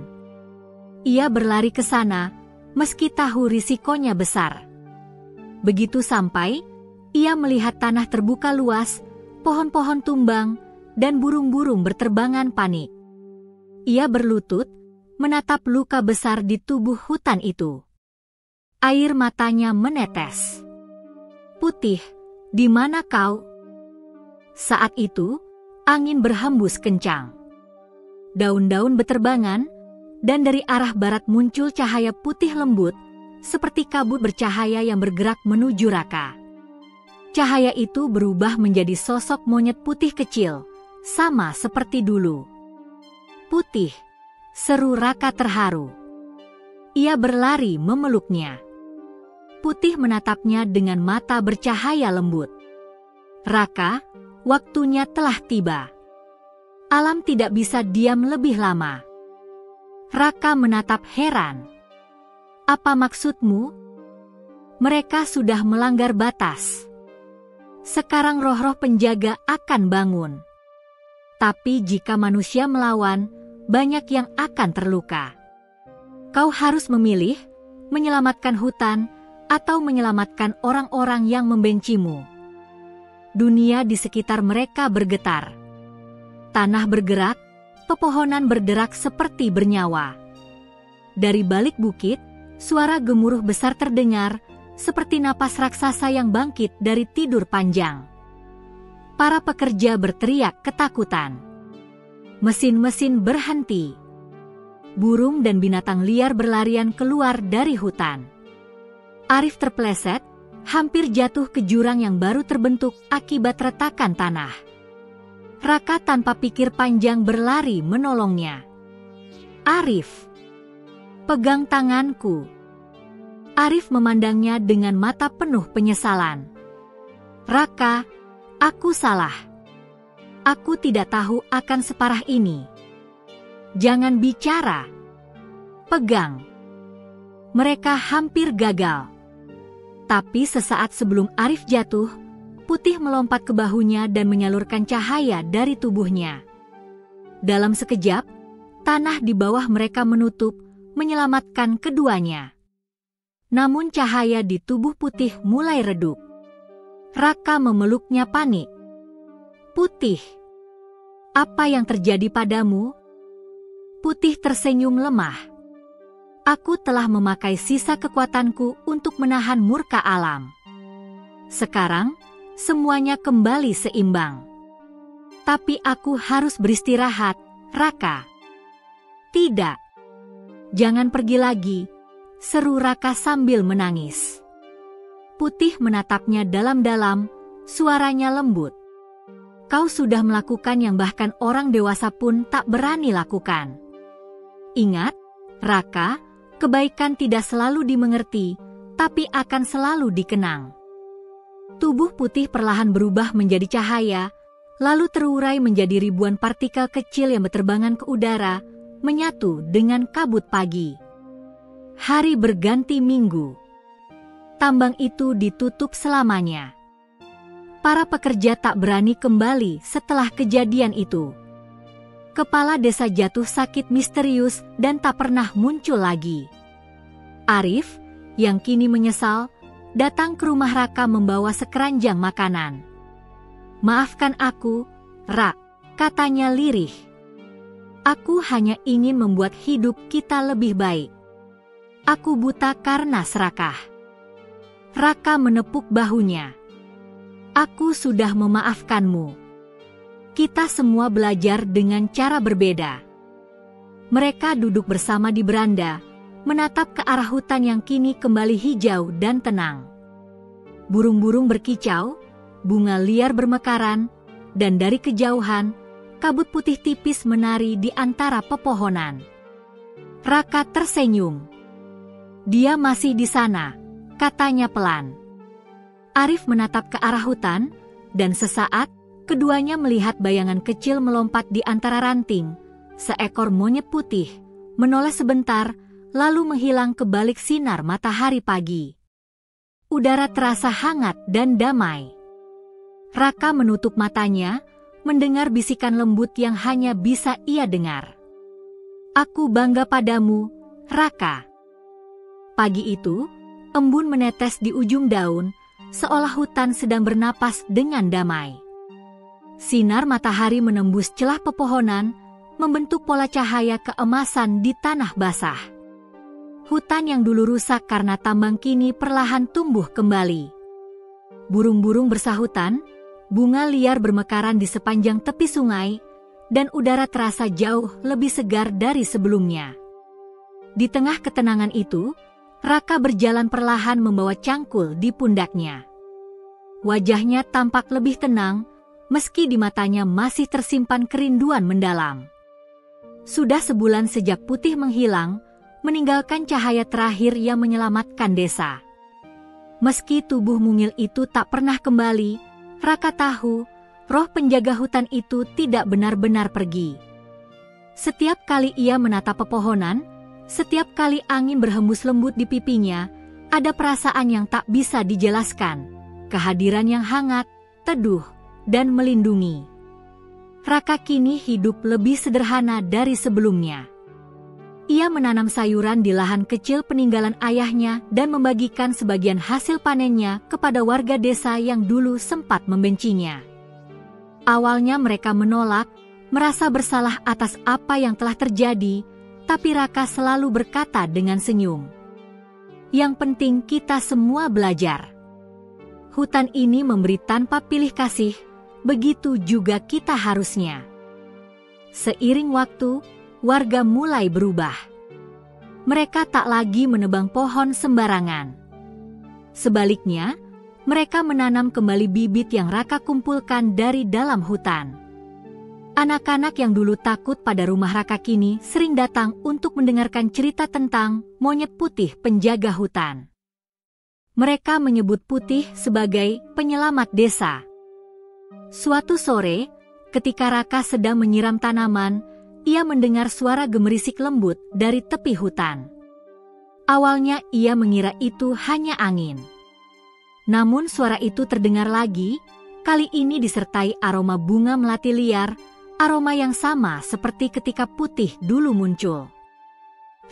Speaker 1: Ia berlari ke sana, meski tahu risikonya besar. Begitu sampai, ia melihat tanah terbuka luas, pohon-pohon tumbang, dan burung-burung berterbangan panik. Ia berlutut, menatap luka besar di tubuh hutan itu. Air matanya menetes. "Putih, di mana kau?" Saat itu, angin berhembus kencang. Daun-daun beterbangan, dan dari arah barat muncul cahaya putih lembut, seperti kabut bercahaya yang bergerak menuju Raka. Cahaya itu berubah menjadi sosok monyet putih kecil, sama seperti dulu. "Putih," seru Raka terharu. Ia berlari memeluknya. Putih menatapnya dengan mata bercahaya lembut. "Raka, waktunya telah tiba. Alam tidak bisa diam lebih lama." Raka menatap heran. "Apa maksudmu?" "Mereka sudah melanggar batas. Sekarang roh-roh penjaga akan bangun. Tapi jika manusia melawan, banyak yang akan terluka. Kau harus memilih, menyelamatkan hutan, atau menyelamatkan orang-orang yang membencimu." Dunia di sekitar mereka bergetar. Tanah bergerak, pepohonan berderak seperti bernyawa. Dari balik bukit, suara gemuruh besar terdengar, seperti napas raksasa yang bangkit dari tidur panjang. Para pekerja berteriak ketakutan. Mesin-mesin berhenti. Burung dan binatang liar berlarian keluar dari hutan. Arif terpeleset, hampir jatuh ke jurang yang baru terbentuk akibat retakan tanah. Raka tanpa pikir panjang berlari menolongnya. "Arif, pegang tanganku." Arif memandangnya dengan mata penuh penyesalan. "Raka, aku salah. Aku tidak tahu akan separah ini. Jangan bicara. Pegang." Mereka hampir gagal. Tapi sesaat sebelum Arif jatuh, Putih melompat ke bahunya dan menyalurkan cahaya dari tubuhnya. Dalam sekejap, tanah di bawah mereka menutup, menyelamatkan keduanya. Namun cahaya di tubuh Putih mulai redup. Raka memeluknya panik. "Putih, apa yang terjadi padamu?" Putih tersenyum lemah. "Aku telah memakai sisa kekuatanku untuk menahan murka alam. Sekarang, semuanya kembali seimbang. Tapi aku harus beristirahat, Raka." "Tidak. Jangan pergi lagi," seru Raka sambil menangis. Putih menatapnya dalam-dalam, suaranya lembut. "Kau sudah melakukan yang bahkan orang dewasa pun tak berani lakukan. Ingat, Raka, kebaikan tidak selalu dimengerti, tapi akan selalu dikenang." Tubuh Putih perlahan berubah menjadi cahaya, lalu terurai menjadi ribuan partikel kecil yang berterbangan ke udara, menyatu dengan kabut pagi. Hari berganti minggu. Tambang itu ditutup selamanya. Para pekerja tak berani kembali setelah kejadian itu. Kepala desa jatuh sakit misterius dan tak pernah muncul lagi. Arif, yang kini menyesal, datang ke rumah Raka membawa sekeranjang makanan. "Maafkan aku, Rak," katanya lirih. "Aku hanya ingin membuat hidup kita lebih baik. Aku buta karena serakah." Raka menepuk bahunya. "Aku sudah memaafkanmu. Kita semua belajar dengan cara berbeda." Mereka duduk bersama di beranda, menatap ke arah hutan yang kini kembali hijau dan tenang. Burung-burung berkicau, bunga liar bermekaran, dan dari kejauhan, kabut putih tipis menari di antara pepohonan. Raka tersenyum. "Dia masih di sana," katanya pelan. Arif menatap ke arah hutan, dan sesaat, keduanya melihat bayangan kecil melompat di antara ranting. Seekor monyet putih, menoleh sebentar, lalu menghilang ke balik sinar matahari pagi. Udara terasa hangat dan damai. Raka menutup matanya, mendengar bisikan lembut yang hanya bisa ia dengar. "Aku bangga padamu, Raka." Pagi itu, Embun menetes di ujung daun, seolah hutan sedang bernapas dengan damai. Sinar matahari menembus celah pepohonan, membentuk pola cahaya keemasan di tanah basah. Hutan yang dulu rusak karena tambang kini perlahan tumbuh kembali. Burung-burung bersahutan, bunga liar bermekaran di sepanjang tepi sungai, dan udara terasa jauh lebih segar dari sebelumnya. Di tengah ketenangan itu, Raka berjalan perlahan membawa cangkul di pundaknya. Wajahnya tampak lebih tenang, meski di matanya masih tersimpan kerinduan mendalam. Sudah sebulan sejak Putih menghilang, meninggalkan cahaya terakhir yang menyelamatkan desa. Meski tubuh mungil itu tak pernah kembali, Raka tahu, roh penjaga hutan itu tidak benar-benar pergi. Setiap kali ia menatap pepohonan, setiap kali angin berhembus lembut di pipinya, ada perasaan yang tak bisa dijelaskan, kehadiran yang hangat, teduh, dan melindungi. Raka kini hidup lebih sederhana dari sebelumnya. Ia menanam sayuran di lahan kecil peninggalan ayahnya dan membagikan sebagian hasil panennya kepada warga desa yang dulu sempat membencinya. Awalnya mereka menolak, merasa bersalah atas apa yang telah terjadi, tapi Raka selalu berkata dengan senyum, "Yang penting kita semua belajar. Hutan ini memberi tanpa pilih kasih, begitu juga kita harusnya." Seiring waktu, warga mulai berubah. Mereka tak lagi menebang pohon sembarangan. Sebaliknya, mereka menanam kembali bibit yang Raka kumpulkan dari dalam hutan. Anak-anak yang dulu takut pada rumah Raka kini sering datang untuk mendengarkan cerita tentang monyet putih penjaga hutan. Mereka menyebut Putih sebagai penyelamat desa. Suatu sore, ketika Raka sedang menyiram tanaman, ia mendengar suara gemerisik lembut dari tepi hutan. Awalnya ia mengira itu hanya angin. Namun suara itu terdengar lagi, kali ini disertai aroma bunga melati liar, aroma yang sama seperti ketika Putih dulu muncul.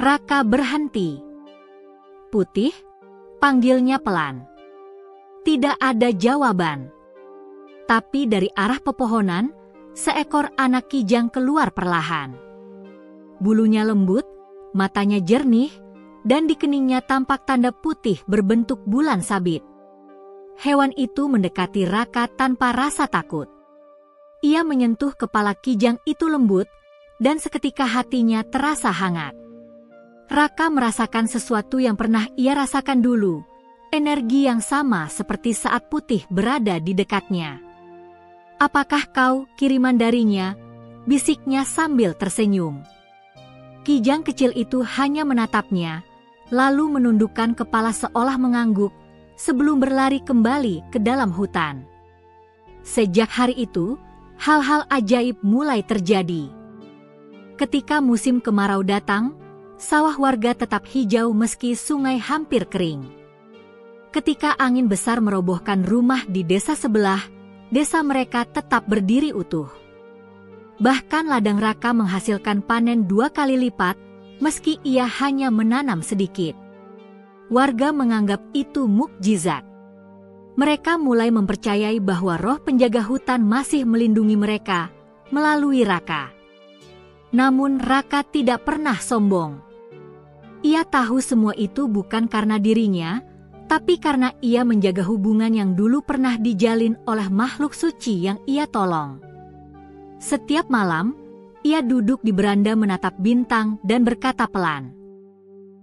Speaker 1: Raka berhenti. "Putih?" panggilnya pelan. Tidak ada jawaban. Tapi dari arah pepohonan, seekor anak kijang keluar perlahan. Bulunya lembut, matanya jernih, dan di keningnya tampak tanda putih berbentuk bulan sabit. Hewan itu mendekati Raka tanpa rasa takut. Ia menyentuh kepala kijang itu lembut, dan seketika hatinya terasa hangat. Raka merasakan sesuatu yang pernah ia rasakan dulu, energi yang sama seperti saat Putih berada di dekatnya. "Apakah kau kiriman darinya?" bisiknya sambil tersenyum. Kijang kecil itu hanya menatapnya, lalu menundukkan kepala seolah mengangguk, sebelum berlari kembali ke dalam hutan. Sejak hari itu, hal-hal ajaib mulai terjadi. Ketika musim kemarau datang, sawah warga tetap hijau meski sungai hampir kering. Ketika angin besar merobohkan rumah di desa sebelah, desa mereka tetap berdiri utuh. Bahkan ladang Raka menghasilkan panen 2 kali lipat, meski ia hanya menanam sedikit. Warga menganggap itu mukjizat. Mereka mulai mempercayai bahwa roh penjaga hutan masih melindungi mereka melalui Raka. Namun Raka tidak pernah sombong. Ia tahu semua itu bukan karena dirinya, tapi karena ia menjaga hubungan yang dulu pernah dijalin oleh makhluk suci yang ia tolong. Setiap malam, ia duduk di beranda menatap bintang dan berkata pelan,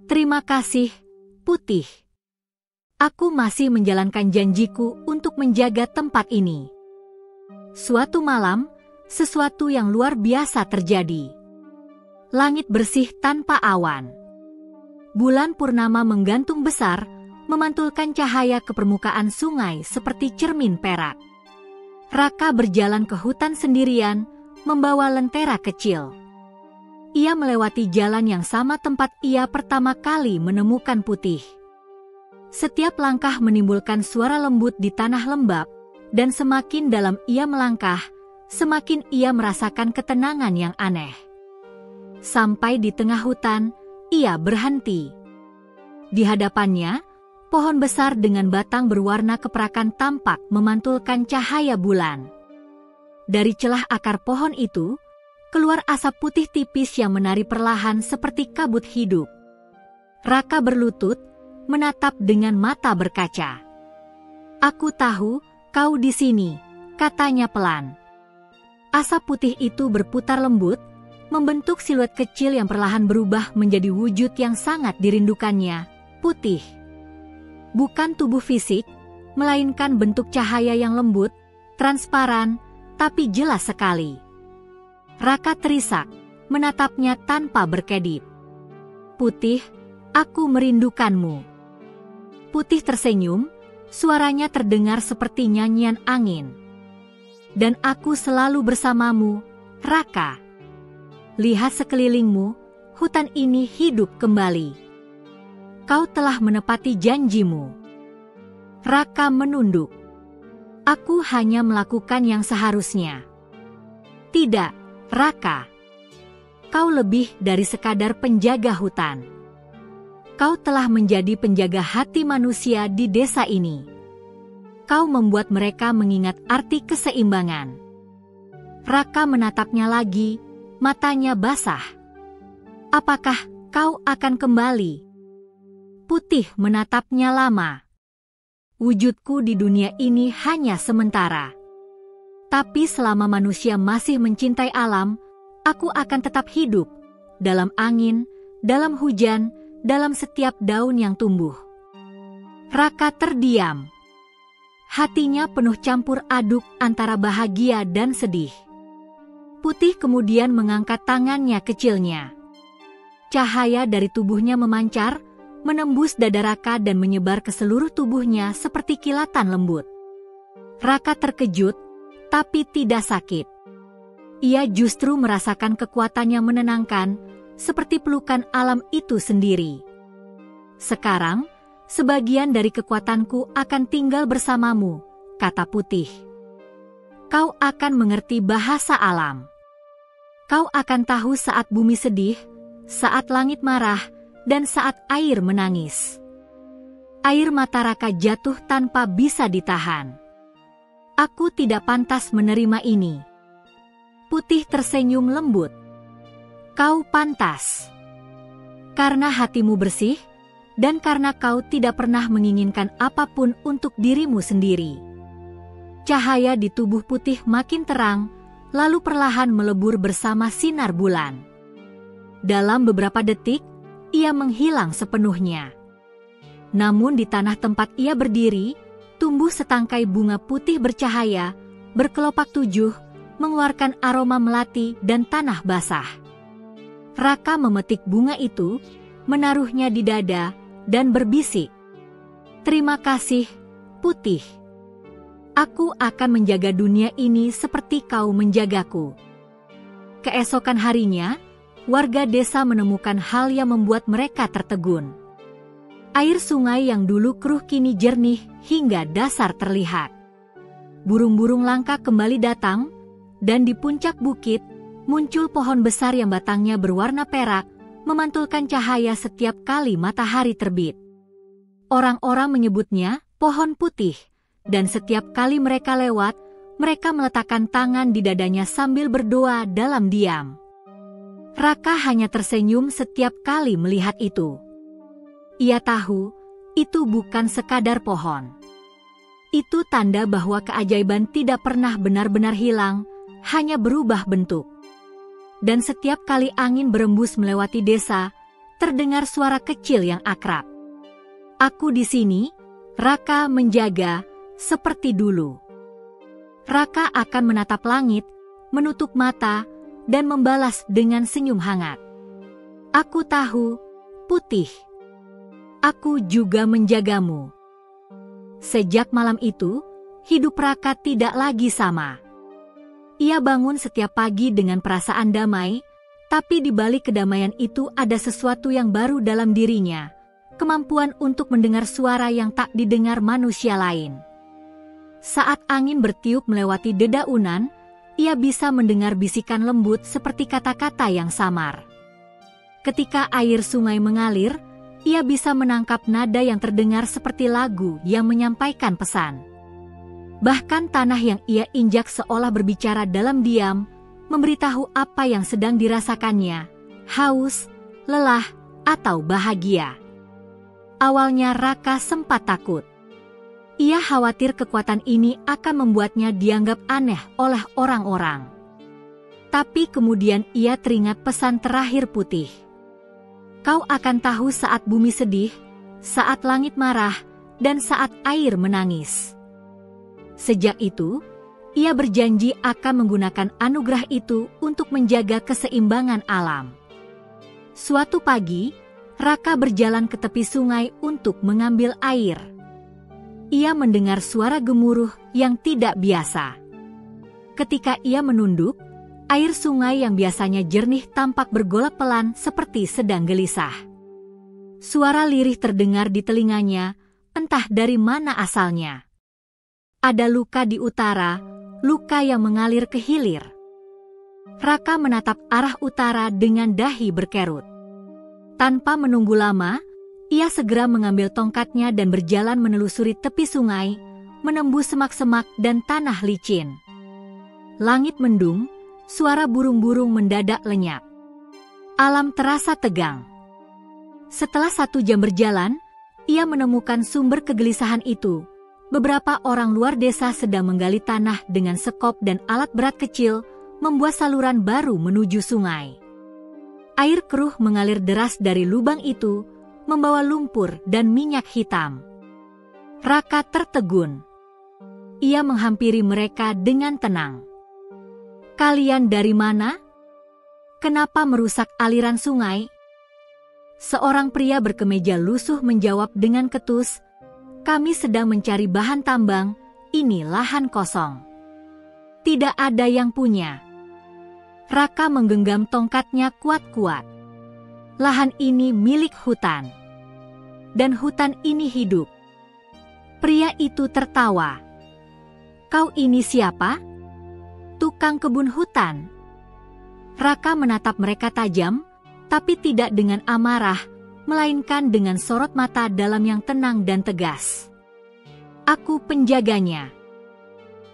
Speaker 1: "Terima kasih, Putih. Aku masih menjalankan janjiku untuk menjaga tempat ini." Suatu malam, sesuatu yang luar biasa terjadi. Langit bersih tanpa awan. Bulan purnama menggantung besar, memantulkan cahaya ke permukaan sungai seperti cermin perak. Raka berjalan ke hutan sendirian, membawa lentera kecil. Ia melewati jalan yang sama tempat ia pertama kali menemukan Putih. Setiap langkah menimbulkan suara lembut di tanah lembab, dan semakin dalam ia melangkah, semakin ia merasakan ketenangan yang aneh. Sampai di tengah hutan, ia berhenti. Di hadapannya, Pohon besar dengan batang berwarna keperakan tampak memantulkan cahaya bulan. Dari celah akar pohon itu, keluar asap putih tipis yang menari perlahan seperti kabut hidup. Raka berlutut, menatap dengan mata berkaca. "Aku tahu kau di sini," katanya pelan. Asap putih itu berputar lembut, membentuk siluet kecil yang perlahan berubah menjadi wujud yang sangat dirindukannya, putih. Bukan tubuh fisik, melainkan bentuk cahaya yang lembut, transparan, tapi jelas sekali. Raka terisak, menatapnya tanpa berkedip. "Putih, aku merindukanmu." Putih tersenyum, suaranya terdengar seperti nyanyian angin. "Dan aku selalu bersamamu, Raka. Lihat sekelilingmu, hutan ini hidup kembali. Kau telah menepati janjimu." Raka menunduk. "Aku hanya melakukan yang seharusnya." "Tidak, Raka. Kau lebih dari sekadar penjaga hutan. Kau telah menjadi penjaga hati manusia di desa ini. Kau membuat mereka mengingat arti keseimbangan." Raka menatapnya lagi, matanya basah. "Apakah kau akan kembali?" Putih menatapnya lama. "Wujudku di dunia ini hanya sementara. Tapi selama manusia masih mencintai alam, aku akan tetap hidup, dalam angin, dalam hujan, dalam setiap daun yang tumbuh." Raka terdiam. Hatinya penuh campur aduk antara bahagia dan sedih. Putih kemudian mengangkat tangannya kecilnya. Cahaya dari tubuhnya memancar, menembus dada Raka dan menyebar ke seluruh tubuhnya seperti kilatan lembut. Raka terkejut, tapi tidak sakit. Ia justru merasakan kekuatan yang menenangkan, seperti pelukan alam itu sendiri. "Sekarang, sebagian dari kekuatanku akan tinggal bersamamu," kata Putih. "Kau akan mengerti bahasa alam. Kau akan tahu saat bumi sedih, saat langit marah, dan saat air menangis." Air mata Raka jatuh tanpa bisa ditahan. "Aku tidak pantas menerima ini." Putih tersenyum lembut. "Kau pantas. Karena hatimu bersih, dan karena kau tidak pernah menginginkan apapun untuk dirimu sendiri." Cahaya di tubuh Putih makin terang, lalu perlahan melebur bersama sinar bulan. Dalam beberapa detik, ia menghilang sepenuhnya. Namun di tanah tempat ia berdiri, tumbuh setangkai bunga putih bercahaya, berkelopak tujuh, mengeluarkan aroma melati dan tanah basah. Raka memetik bunga itu, menaruhnya di dada, dan berbisik, "Terima kasih, Putih. Aku akan menjaga dunia ini seperti kau menjagaku." Keesokan harinya, warga desa menemukan hal yang membuat mereka tertegun. Air sungai yang dulu keruh kini jernih hingga dasar terlihat. Burung-burung langka kembali datang, dan di puncak bukit, muncul pohon besar yang batangnya berwarna perak, memantulkan cahaya setiap kali matahari terbit. Orang-orang menyebutnya pohon putih, dan setiap kali mereka lewat, mereka meletakkan tangan di dadanya sambil berdoa dalam diam. Raka hanya tersenyum setiap kali melihat itu. Ia tahu, itu bukan sekadar pohon. Itu tanda bahwa keajaiban tidak pernah benar-benar hilang, hanya berubah bentuk. Dan setiap kali angin berembus melewati desa, terdengar suara kecil yang akrab. "Aku di sini," Raka menjaga, seperti dulu. Raka akan menatap langit, menutup mata, dan membalas dengan senyum hangat. "Aku tahu, Putih. Aku juga menjagamu." Sejak malam itu, hidup Raka tidak lagi sama. Ia bangun setiap pagi dengan perasaan damai, tapi di balik kedamaian itu ada sesuatu yang baru dalam dirinya, kemampuan untuk mendengar suara yang tak didengar manusia lain. Saat angin bertiup melewati dedaunan, ia bisa mendengar bisikan lembut seperti kata-kata yang samar. Ketika air sungai mengalir, ia bisa menangkap nada yang terdengar seperti lagu yang menyampaikan pesan. Bahkan tanah yang ia injak seolah berbicara dalam diam, memberitahu apa yang sedang dirasakannya, haus, lelah, atau bahagia. Awalnya Raka sempat takut. Ia khawatir kekuatan ini akan membuatnya dianggap aneh oleh orang-orang. Tapi kemudian ia teringat pesan terakhir Putih. Kau akan tahu saat bumi sedih, saat langit marah, dan saat air menangis. Sejak itu, ia berjanji akan menggunakan anugerah itu untuk menjaga keseimbangan alam. Suatu pagi, Raka berjalan ke tepi sungai untuk mengambil air. Ia mendengar suara gemuruh yang tidak biasa. Ketika ia menunduk, air sungai yang biasanya jernih tampak bergolak pelan seperti sedang gelisah. Suara lirih terdengar di telinganya, entah dari mana asalnya. Ada luka di utara, luka yang mengalir ke hilir. Raka menatap arah utara dengan dahi berkerut. Tanpa menunggu lama, ia segera mengambil tongkatnya dan berjalan menelusuri tepi sungai, menembus semak-semak dan tanah licin. Langit mendung, suara burung-burung mendadak lenyap. Alam terasa tegang. Setelah 1 jam berjalan, ia menemukan sumber kegelisahan itu. Beberapa orang luar desa sedang menggali tanah dengan sekop dan alat berat kecil, membuat saluran baru menuju sungai. Air keruh mengalir deras dari lubang itu, membawa lumpur dan minyak hitam. Raka tertegun. Ia menghampiri mereka dengan tenang. Kalian dari mana? Kenapa merusak aliran sungai? Seorang pria berkemeja lusuh menjawab dengan ketus, kami sedang mencari bahan tambang, ini lahan kosong. Tidak ada yang punya. Raka menggenggam tongkatnya kuat-kuat. Lahan ini milik hutan. Dan hutan ini hidup. Pria itu tertawa. Kau ini siapa? Tukang kebun hutan. Raka menatap mereka tajam, tapi tidak dengan amarah, melainkan dengan sorot mata dalam yang tenang dan tegas. Aku penjaganya.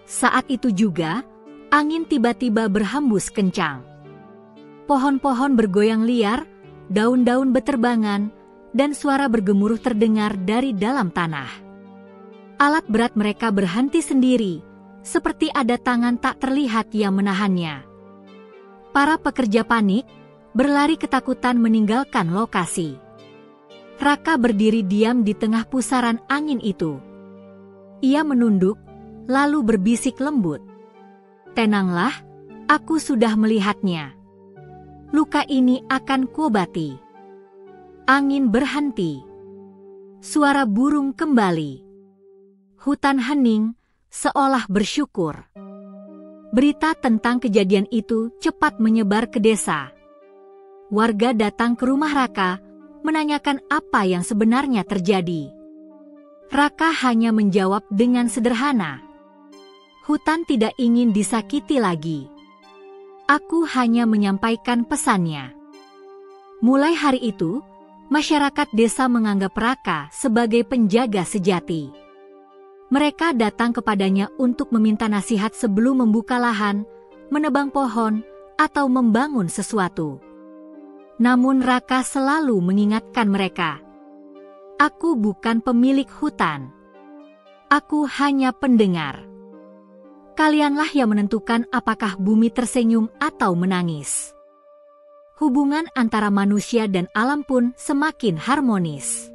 Speaker 1: Saat itu juga, angin tiba-tiba berhembus kencang. Pohon-pohon bergoyang liar, daun-daun beterbangan, dan suara bergemuruh terdengar dari dalam tanah. Alat berat mereka berhenti sendiri, seperti ada tangan tak terlihat yang menahannya. Para pekerja panik, berlari ketakutan meninggalkan lokasi. Raka berdiri diam di tengah pusaran angin itu. Ia menunduk, lalu berbisik lembut. Tenanglah, aku sudah melihatnya. Luka ini akan kuobati. Angin berhenti. Suara burung kembali. Hutan hening, seolah bersyukur. Berita tentang kejadian itu cepat menyebar ke desa. Warga datang ke rumah Raka, menanyakan apa yang sebenarnya terjadi. Raka hanya menjawab dengan sederhana. Hutan tidak ingin disakiti lagi. Aku hanya menyampaikan pesannya. Mulai hari itu, masyarakat desa menganggap Raka sebagai penjaga sejati. Mereka datang kepadanya untuk meminta nasihat sebelum membuka lahan, menebang pohon, atau membangun sesuatu. Namun Raka selalu mengingatkan mereka, aku bukan pemilik hutan. Aku hanya pendengar. Kalianlah yang menentukan apakah bumi tersenyum atau menangis. Hubungan antara manusia dan alam pun semakin harmonis.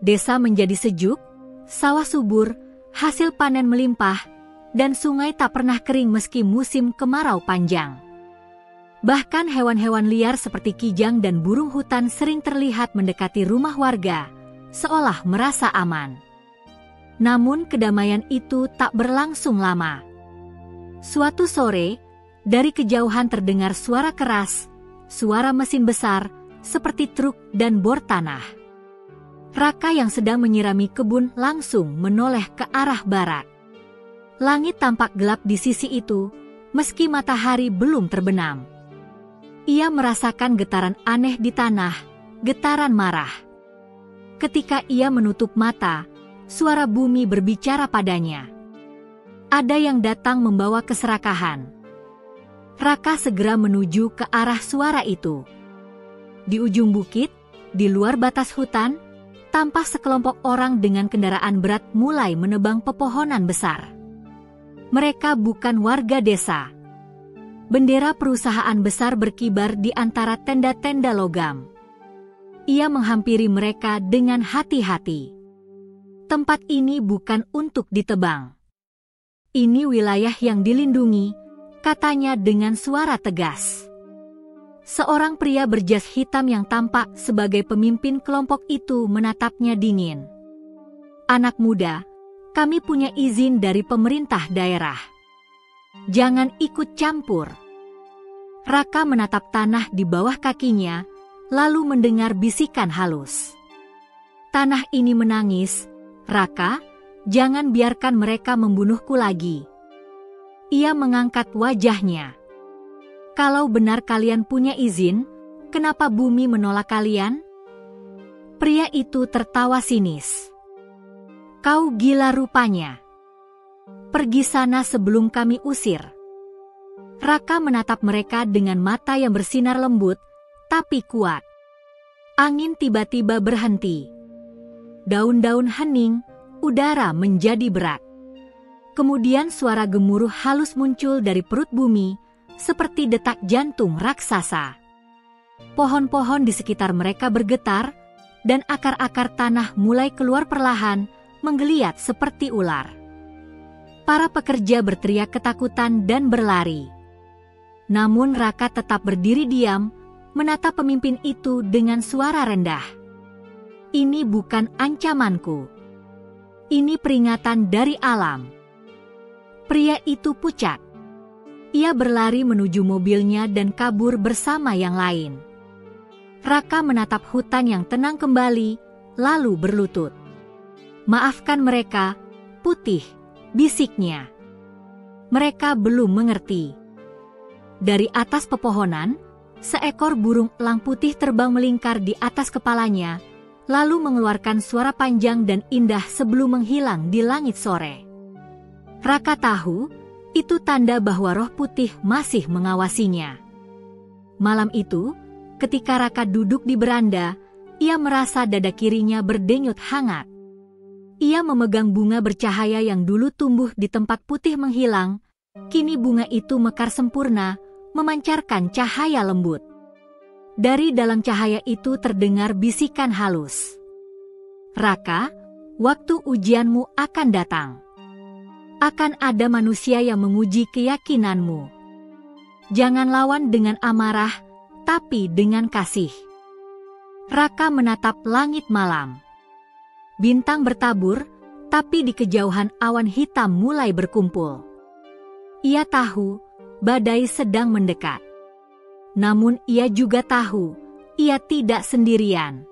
Speaker 1: Desa menjadi sejuk, sawah subur, hasil panen melimpah, dan sungai tak pernah kering meski musim kemarau panjang. Bahkan hewan-hewan liar seperti kijang dan burung hutan sering terlihat mendekati rumah warga, seolah merasa aman. Namun kedamaian itu tak berlangsung lama. Suatu sore, dari kejauhan terdengar suara keras, suara mesin besar, seperti truk dan bor tanah. Raka yang sedang menyirami kebun langsung menoleh ke arah barat. Langit tampak gelap di sisi itu, meski matahari belum terbenam. Ia merasakan getaran aneh di tanah, getaran marah. Ketika ia menutup mata, suara bumi berbicara padanya. Ada yang datang membawa keserakahan. Raka segera menuju ke arah suara itu. Di ujung bukit, di luar batas hutan, tampak sekelompok orang dengan kendaraan berat mulai menebang pepohonan besar. Mereka bukan warga desa. Bendera perusahaan besar berkibar di antara tenda-tenda logam. Ia menghampiri mereka dengan hati-hati. Tempat ini bukan untuk ditebang. Ini wilayah yang dilindungi, katanya dengan suara tegas. Seorang pria berjas hitam yang tampak sebagai pemimpin kelompok itu menatapnya dingin. Anak muda, kami punya izin dari pemerintah daerah. Jangan ikut campur. Raka menatap tanah di bawah kakinya, lalu mendengar bisikan halus. Tanah ini menangis, Raka, jangan biarkan mereka membunuhku lagi. Ia mengangkat wajahnya. Kalau benar kalian punya izin, kenapa bumi menolak kalian? Pria itu tertawa sinis. Kau gila rupanya. Pergi sana sebelum kami usir. Raka menatap mereka dengan mata yang bersinar lembut, tapi kuat. Angin tiba-tiba berhenti. Daun-daun hening, udara menjadi berat. Kemudian suara gemuruh halus muncul dari perut bumi, seperti detak jantung raksasa. Pohon-pohon di sekitar mereka bergetar, dan akar-akar tanah mulai keluar perlahan, menggeliat seperti ular. Para pekerja berteriak ketakutan dan berlari. Namun Raka tetap berdiri diam, menatap pemimpin itu dengan suara rendah. Ini bukan ancamanku. Ini peringatan dari alam. Pria itu pucat. Ia berlari menuju mobilnya dan kabur bersama yang lain. Raka menatap hutan yang tenang kembali, lalu berlutut. Maafkan mereka, Putih, bisiknya. Mereka belum mengerti. Dari atas pepohonan, seekor burung elang putih terbang melingkar di atas kepalanya, lalu mengeluarkan suara panjang dan indah sebelum menghilang di langit sore. Raka tahu, itu tanda bahwa roh putih masih mengawasinya. Malam itu, ketika Raka duduk di beranda, ia merasa dada kirinya berdenyut hangat. Ia memegang bunga bercahaya yang dulu tumbuh di tempat putih menghilang, kini bunga itu mekar sempurna, memancarkan cahaya lembut. Dari dalam cahaya itu terdengar bisikan halus. Raka, waktu ujianmu akan datang. Akan ada manusia yang menguji keyakinanmu. Jangan lawan dengan amarah, tapi dengan kasih. Raka menatap langit malam. Bintang bertabur, tapi di kejauhan awan hitam mulai berkumpul. Ia tahu, badai sedang mendekat. Namun ia juga tahu, ia tidak sendirian.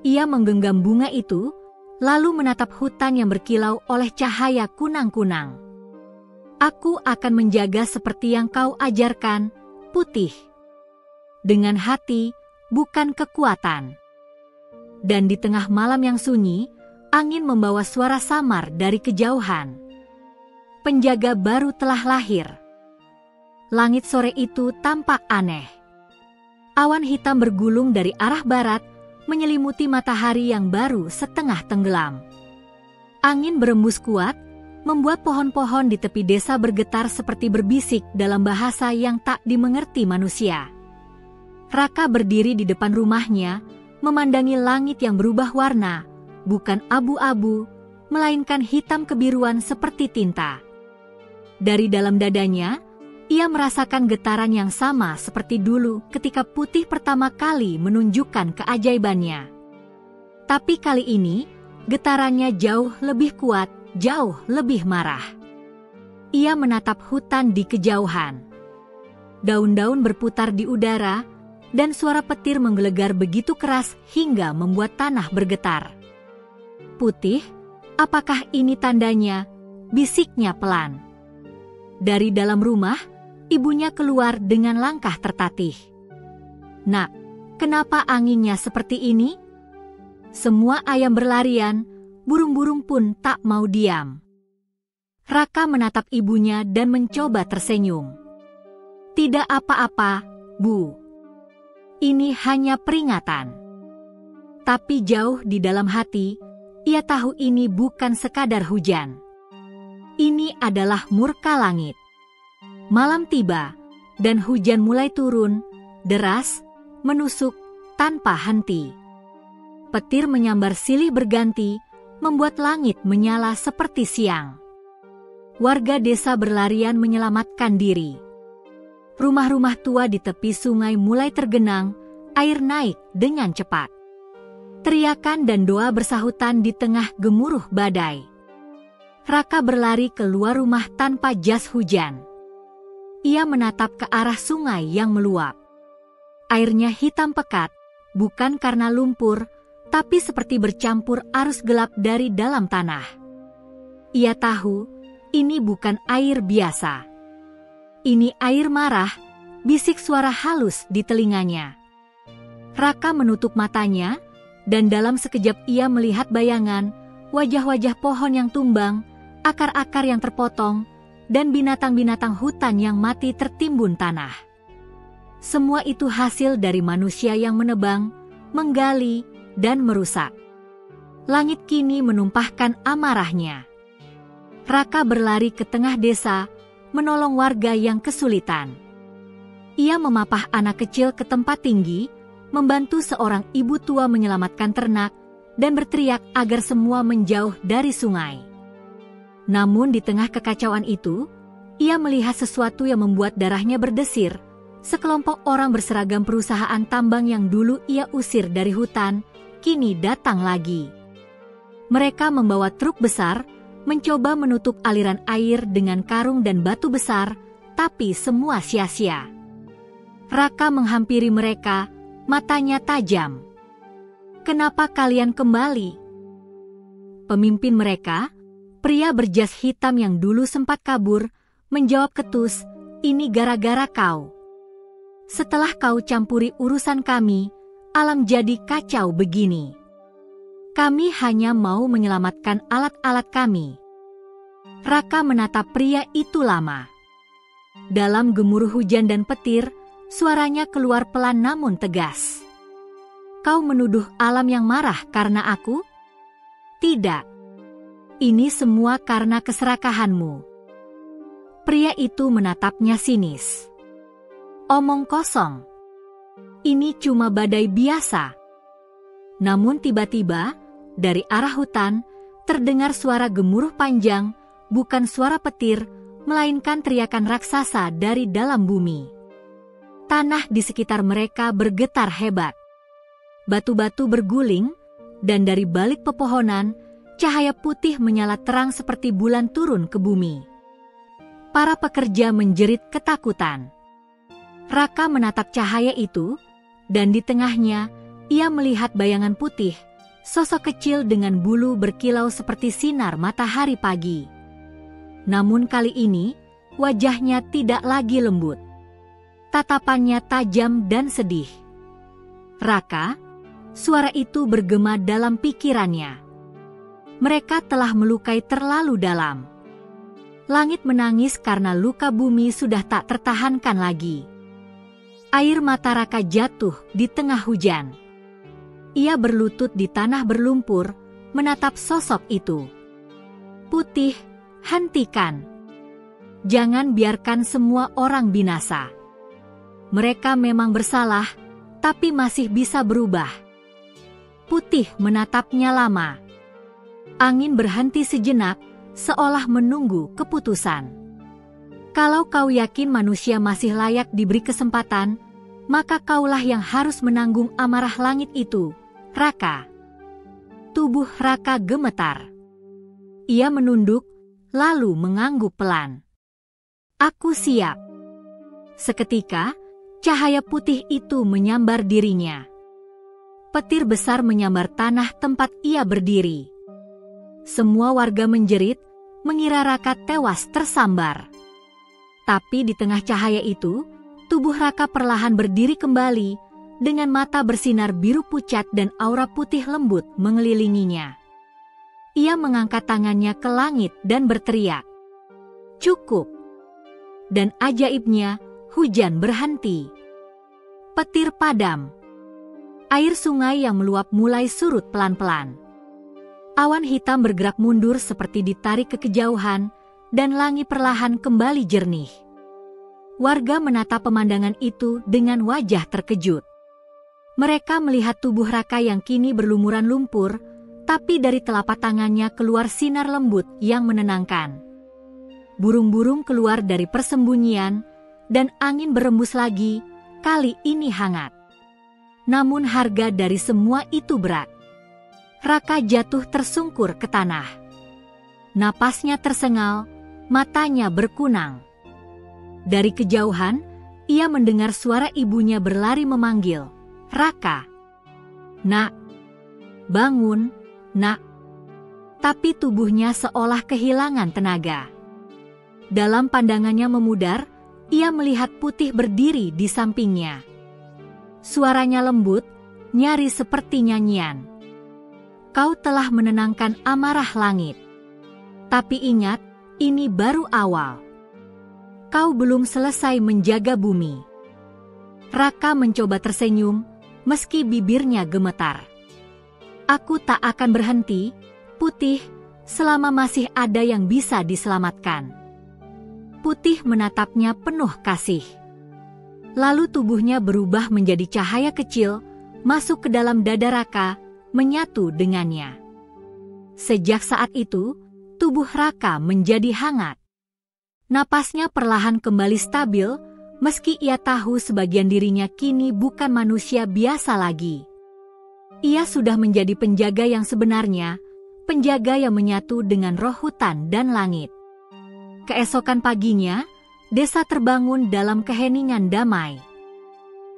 Speaker 1: Ia menggenggam bunga itu, lalu menatap hutan yang berkilau oleh cahaya kunang-kunang. Aku akan menjaga seperti yang kau ajarkan, Putih. Dengan hati, bukan kekuatan. Dan di tengah malam yang sunyi, angin membawa suara samar dari kejauhan. Penjaga baru telah lahir. Langit sore itu tampak aneh. Awan hitam bergulung dari arah barat, menyelimuti matahari yang baru setengah tenggelam. Angin berembus kuat, membuat pohon-pohon di tepi desa bergetar seperti berbisik dalam bahasa yang tak dimengerti manusia. Raka berdiri di depan rumahnya, memandangi langit yang berubah warna, bukan abu-abu, melainkan hitam kebiruan seperti tinta. Dari dalam dadanya, ia merasakan getaran yang sama seperti dulu ketika Putih pertama kali menunjukkan keajaibannya. Tapi kali ini, getarannya jauh lebih kuat, jauh lebih marah. Ia menatap hutan di kejauhan. Daun-daun berputar di udara, dan suara petir menggelegar begitu keras hingga membuat tanah bergetar. Putih, apakah ini tandanya? Bisiknya pelan. Dari dalam rumah, ibunya keluar dengan langkah tertatih. Nak, kenapa anginnya seperti ini? Semua ayam berlarian, burung-burung pun tak mau diam. Raka menatap ibunya dan mencoba tersenyum. Tidak apa-apa, Bu. Ini hanya peringatan. Tapi jauh di dalam hati, ia tahu ini bukan sekadar hujan. Ini adalah murka langit. Malam tiba, dan hujan mulai turun, deras, menusuk, tanpa henti. Petir menyambar silih berganti, membuat langit menyala seperti siang. Warga desa berlarian menyelamatkan diri. Rumah-rumah tua di tepi sungai mulai tergenang, air naik dengan cepat. Teriakan dan doa bersahutan di tengah gemuruh badai. Raka berlari keluar rumah tanpa jas hujan. Ia menatap ke arah sungai yang meluap. Airnya hitam pekat, bukan karena lumpur, tapi seperti bercampur arus gelap dari dalam tanah. Ia tahu, ini bukan air biasa. Ini air marah, bisik suara halus di telinganya. Raka menutup matanya, dan dalam sekejap ia melihat bayangan, wajah-wajah pohon yang tumbang, akar-akar yang terpotong, dan binatang-binatang hutan yang mati tertimbun tanah. Semua itu hasil dari manusia yang menebang, menggali, dan merusak. Langit kini menumpahkan amarahnya. Raka berlari ke tengah desa, menolong warga yang kesulitan. Ia memapah anak kecil ke tempat tinggi, membantu seorang ibu tua menyelamatkan ternak, dan berteriak agar semua menjauh dari sungai. Namun di tengah kekacauan itu, ia melihat sesuatu yang membuat darahnya berdesir. Sekelompok orang berseragam perusahaan tambang yang dulu ia usir dari hutan, kini datang lagi. Mereka membawa truk besar, mencoba menutup aliran air dengan karung dan batu besar, tapi semua sia-sia. Raka menghampiri mereka, matanya tajam. "Kenapa kalian kembali?" Pemimpin mereka, pria berjas hitam yang dulu sempat kabur, menjawab ketus, "Ini gara-gara kau. Setelah kau campuri urusan kami, alam jadi kacau begini. Kami hanya mau menyelamatkan alat-alat kami." Raka menatap pria itu lama. Dalam gemuruh hujan dan petir, suaranya keluar pelan namun tegas. "Kau menuduh alam yang marah karena aku? Tidak. Ini semua karena keserakahanmu." Pria itu menatapnya sinis. "Omong kosong. Ini cuma badai biasa." Namun tiba-tiba, dari arah hutan, terdengar suara gemuruh panjang, bukan suara petir, melainkan teriakan raksasa dari dalam bumi. Tanah di sekitar mereka bergetar hebat. Batu-batu berguling, dan dari balik pepohonan, cahaya putih menyala terang seperti bulan turun ke bumi. Para pekerja menjerit ketakutan. Raka menatap cahaya itu, dan di tengahnya, ia melihat bayangan putih, sosok kecil dengan bulu berkilau seperti sinar matahari pagi. Namun kali ini, wajahnya tidak lagi lembut. Tatapannya tajam dan sedih. "Raka," suara itu bergema dalam pikirannya. Mereka telah melukai terlalu dalam. Langit menangis karena luka bumi sudah tak tertahankan lagi. Air mata Raka jatuh di tengah hujan. Ia berlutut di tanah berlumpur, menatap sosok itu. "Putih, hentikan. Jangan biarkan semua orang binasa. Mereka memang bersalah, tapi masih bisa berubah." Putih menatapnya lama. Angin berhenti sejenak, seolah menunggu keputusan. "Kalau kau yakin manusia masih layak diberi kesempatan, maka kaulah yang harus menanggung amarah langit itu, Raka." Tubuh Raka gemetar. Ia menunduk, lalu mengangguk pelan. "Aku siap." Seketika, cahaya putih itu menyambar dirinya. Petir besar menyambar tanah tempat ia berdiri. Semua warga menjerit, mengira Raka tewas tersambar. Tapi di tengah cahaya itu, tubuh Raka perlahan berdiri kembali, dengan mata bersinar biru pucat dan aura putih lembut mengelilinginya. Ia mengangkat tangannya ke langit dan berteriak, "Cukup!" Dan ajaibnya, hujan berhenti. Petir padam. Air sungai yang meluap mulai surut pelan-pelan. Awan hitam bergerak mundur seperti ditarik ke kejauhan, dan langit perlahan kembali jernih. Warga menatap pemandangan itu dengan wajah terkejut. Mereka melihat tubuh Raka yang kini berlumuran lumpur, tapi dari telapak tangannya keluar sinar lembut yang menenangkan. Burung-burung keluar dari persembunyian, dan angin berembus lagi, kali ini hangat. Namun harga dari semua itu berat. Raka jatuh tersungkur ke tanah. Napasnya tersengal, matanya berkunang. Dari kejauhan, ia mendengar suara ibunya berlari memanggil, "Raka! Nak! Bangun, nak!" Tapi tubuhnya seolah kehilangan tenaga. Dalam pandangannya memudar, ia melihat Putih berdiri di sampingnya. Suaranya lembut, nyaris seperti nyanyian. "Kau telah menenangkan amarah langit. Tapi ingat, ini baru awal. Kau belum selesai menjaga bumi." Raka mencoba tersenyum, meski bibirnya gemetar. "Aku tak akan berhenti, Putih, selama masih ada yang bisa diselamatkan." Putih menatapnya penuh kasih. Lalu tubuhnya berubah menjadi cahaya kecil, masuk ke dalam dada Raka, menyatu dengannya. Sejak saat itu, tubuh Raka menjadi hangat. Napasnya perlahan kembali stabil, meski ia tahu sebagian dirinya kini bukan manusia biasa lagi. Ia sudah menjadi penjaga yang sebenarnya, penjaga yang menyatu dengan roh hutan dan langit. Keesokan paginya, desa terbangun dalam keheningan damai.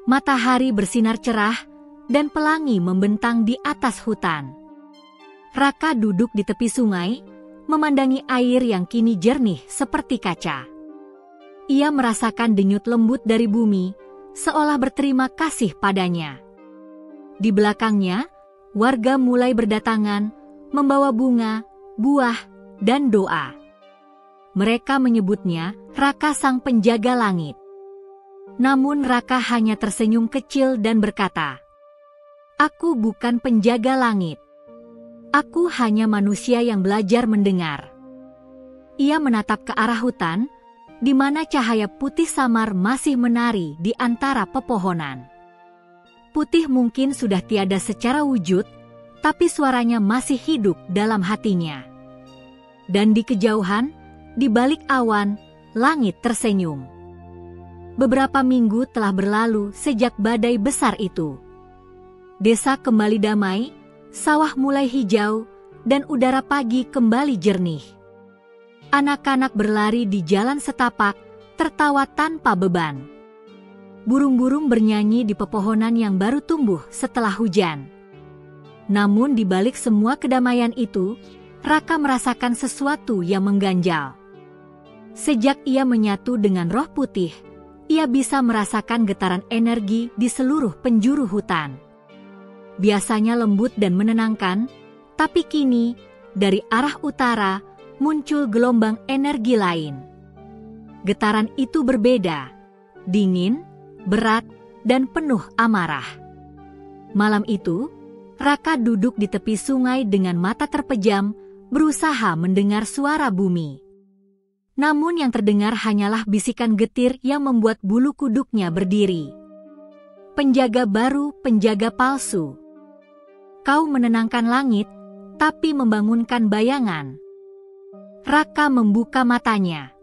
Speaker 1: Matahari bersinar cerah, dan pelangi membentang di atas hutan. Raka duduk di tepi sungai, memandangi air yang kini jernih seperti kaca. Ia merasakan denyut lembut dari bumi, seolah berterima kasih padanya. Di belakangnya, warga mulai berdatangan, membawa bunga, buah, dan doa. Mereka menyebutnya Raka sang penjaga langit. Namun Raka hanya tersenyum kecil dan berkata, "Aku bukan penjaga langit. Aku hanya manusia yang belajar mendengar." Ia menatap ke arah hutan, di mana cahaya putih samar masih menari di antara pepohonan. Putih mungkin sudah tiada secara wujud, tapi suaranya masih hidup dalam hatinya. Dan di kejauhan, di balik awan, langit tersenyum. Beberapa minggu telah berlalu sejak badai besar itu. Desa kembali damai, sawah mulai hijau, dan udara pagi kembali jernih. Anak-anak berlari di jalan setapak, tertawa tanpa beban. Burung-burung bernyanyi di pepohonan yang baru tumbuh setelah hujan. Namun di balik semua kedamaian itu, Raka merasakan sesuatu yang mengganjal. Sejak ia menyatu dengan roh putih, ia bisa merasakan getaran energi di seluruh penjuru hutan. Biasanya lembut dan menenangkan, tapi kini, dari arah utara, muncul gelombang energi lain. Getaran itu berbeda, dingin, berat, dan penuh amarah. Malam itu, Raka duduk di tepi sungai dengan mata terpejam, berusaha mendengar suara bumi. Namun yang terdengar hanyalah bisikan getir yang membuat bulu kuduknya berdiri. Penjaga baru, penjaga palsu. Kau menenangkan langit, tapi membangunkan bayangan. Raka membuka matanya.